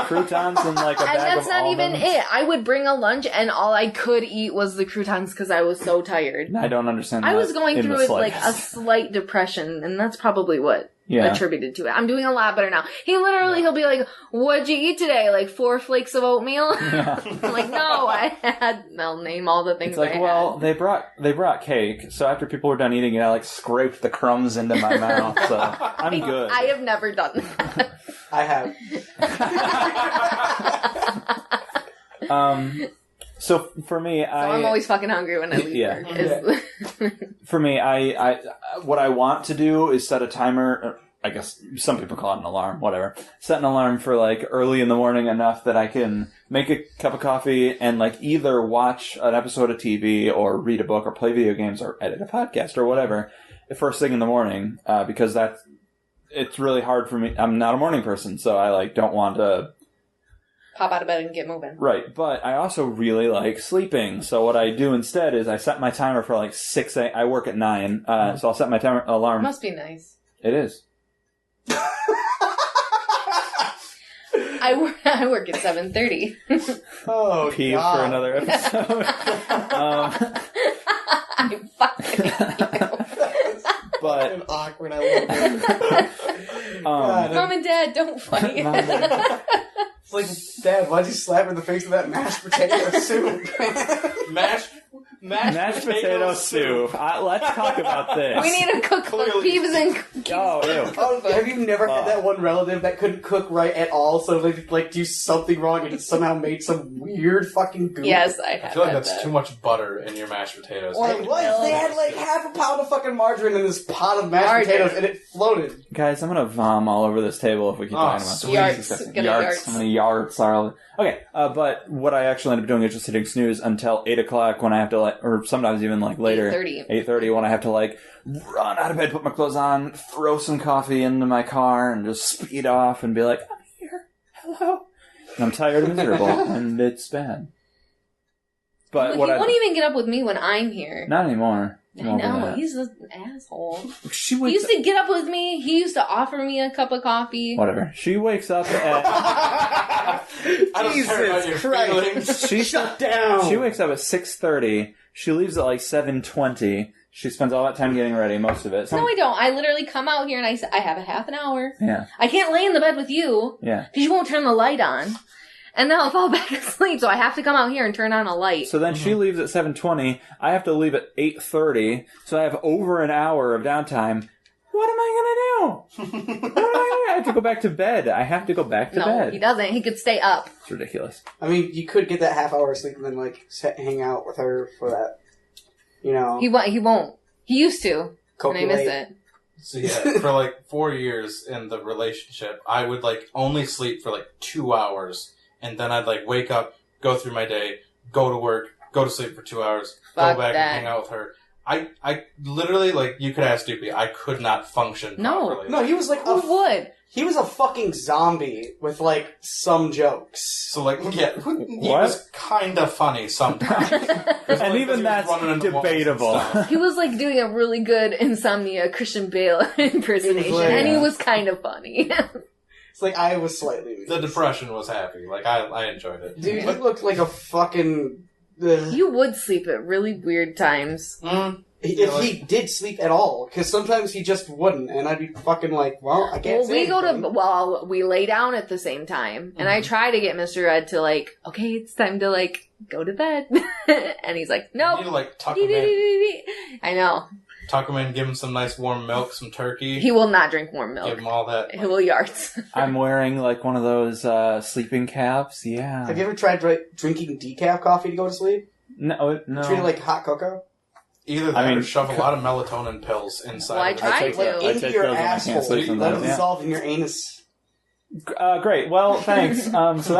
croutons and like a bag of And that's not almonds. even it. I would bring a lunch, and all I could eat was the croutons because I was so tired. I don't understand. I that was going in through the it like a slightest. slight depression, and that's probably what Yeah. attributed to it. I'm doing a lot better now. He'll be like, "What'd you eat today?" Like 4 flakes of oatmeal. Yeah. I'm like, no, I'll name all the things. It's like, I well, had. they brought cake, so after people were done eating it, I like scraped the crumbs into my mouth. So I'm good. I have never done that. I have. So for me, I'm always fucking hungry when I leave Yeah. work. For me, I what I want to do is set a timer. I guess some people call it an alarm, whatever. Set an alarm for like early in the morning enough that I can make a cup of coffee and like either watch an episode of TV or read a book or play video games or edit a podcast or whatever first thing in the morning, because it's really hard for me. I'm not a morning person, so I like don't want to. pop out of bed and get moving. Right, but I also really like sleeping. So what I do instead is I set my timer for like 6 a.m. I work at 9, so I'll set my timer alarm. Must be nice. It is. I work at 7:30. Oh, Peeve God. for another episode. I fucking But awkward. I love it. God, Mom and Dad, don't fight. it's like, Dad, why'd you slap her in the face with that mashed potato soup? Mashed potato soup. Let's talk about this. We need to cook Peeves and Qs. Oh, ew. Oh, have you never had that one relative that couldn't cook right at all, so they like do something wrong and it somehow made some weird fucking goop? Yes, I have. I feel like had that's that. too much butter in your mashed potatoes. Or It was. They had like half a pound of fucking margarine in this pot of mashed Margarine. potatoes, and it floated. Guys, I'm gonna vom all over this table if we keep talking about sweet. this. Yarts. It's disgusting. Gonna Yarts. yarts. How many yarts are... Okay, but what I actually end up doing is just hitting snooze until 8 o'clock when I have to, like, or sometimes even, like, later. 8:30. 8:30 when I have to, like, run out of bed, put my clothes on, throw some coffee into my car, and just speed off and be like, I'm here. Hello. And I'm tired and miserable, and it's bad. But He what won't even get up with me when I'm here. Not anymore. I know, he's an asshole. She He wakes used to get up with me. He used to offer me a cup of coffee. Whatever. She wakes up at... I don't care about your feelings. She Shut down. She wakes up at 6:30. She leaves at like 7:20. She spends all that time getting ready, most of it. No, I don't. I literally come out here and I say, I have a half an hour. Yeah. I can't lay in the bed with you. Yeah. Because you won't turn the light on. And then I'll fall back asleep, so I have to come out here and turn on a light. So then she leaves at 7:20. I have to leave at 8:30. So I have over an hour of downtime. What am I gonna do? I have to go back to bed. I have to go back to No, bed. he doesn't. He could stay up. It's ridiculous. I mean, you could get that half hour of sleep and then like hang out with her for that. You know, He won't. He used to. And I miss copulate. it. So yeah, for like 4 years in the relationship, I would like only sleep for like 2 hours, and then I'd like wake up, go through my day, go to work, go to sleep for 2 hours, Fuck go back that. and hang out with her. I literally, like, you could ask Doopy, I could not function No. properly. No, he was like Who would? he was a fucking zombie with like some jokes. So like, yeah, he was kind of funny sometimes. And even that's debatable. He was like doing a really good Insomnia Christian Bale impersonation, like- and he was kind of funny. It's like I was slightly. The depression was happy. Like, I enjoyed it. Dude, he looked like a fucking. You would sleep at really weird times. If he did sleep at all, because sometimes he just wouldn't, and I'd be fucking like, well, I can't. Well, we lay down at the same time, and I try to get Mr. Ed to like, okay, it's time to like go to bed, and he's like, You nope. need to like tuck him in, I know. give him some nice warm milk, some turkey. He will not drink warm Give milk. him all that. He will yards. I'm wearing like one of those sleeping caps. Yeah. Have you ever tried drinking decaf coffee to go to sleep? No. Treat it like hot cocoa. Either that or shove a lot of melatonin pills inside. Well, I of it. tried to. I Into take your those when I can't asshole. sleep Let sometimes, it yeah. dissolve in your anus. Great. Well, thanks. So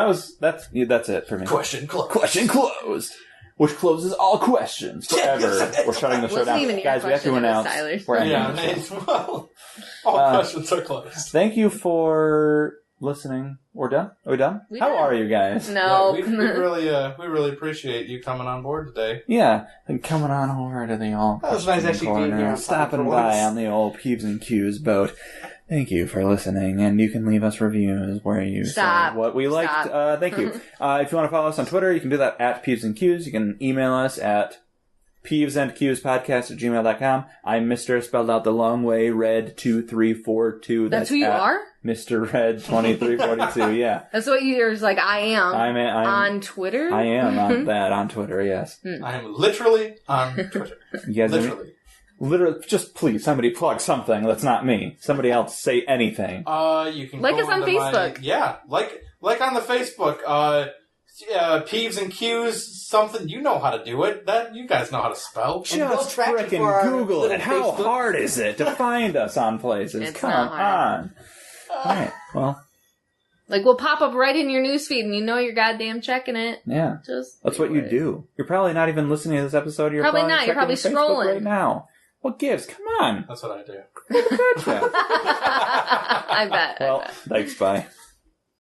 that's it for me. Question closed. Question closed. Which closes all questions forever. We're shutting the show Wasn't down. even your Guys, we have to question, it was announce. Tyler's. We're ending Yeah, the show. well, all questions are closed. Thank you for listening. We're done? Are we done? We How done. are you guys? No. Yeah, we really appreciate you coming on board today. Yeah, and coming on over to the old That was nice actually being corner, here on stopping time for by once. on the old Peeves and Qs boat. Thank you for listening, and you can leave us reviews where you Stop. say what we liked. Stop. Thank you. If you want to follow us on Twitter, you can do that at Peeves and Qs. You can email us at peevesandqspodcast@gmail.com. I'm Mr. spelled out the long way, Red2342. That's who you at are? Mr. Red2342, yeah. That's what you're like, I am. I'm on Twitter? I am on that on Twitter, yes. I am literally on Twitter. You guys literally, just please, somebody plug something that's not me. Somebody else say anything. You can Like go us on onto Facebook. Yeah, like on the Facebook. Peeves and Qs, something, you know how to do it. That you guys know how to spell. And they'll Just track you frickin' for our Google it. little How Facebook. hard is it to find us on places? It's Come not hard. on. Alright, well, Like, we'll pop up right in your newsfeed, and you know you're goddamn checking it. yeah. Just That's what you do. You're probably not even listening to this episode. You're Probably not. You're checking probably Facebook scrolling. right now. What gives? Come on. That's what I do. Gotcha. I bet. Well, thanks, bye.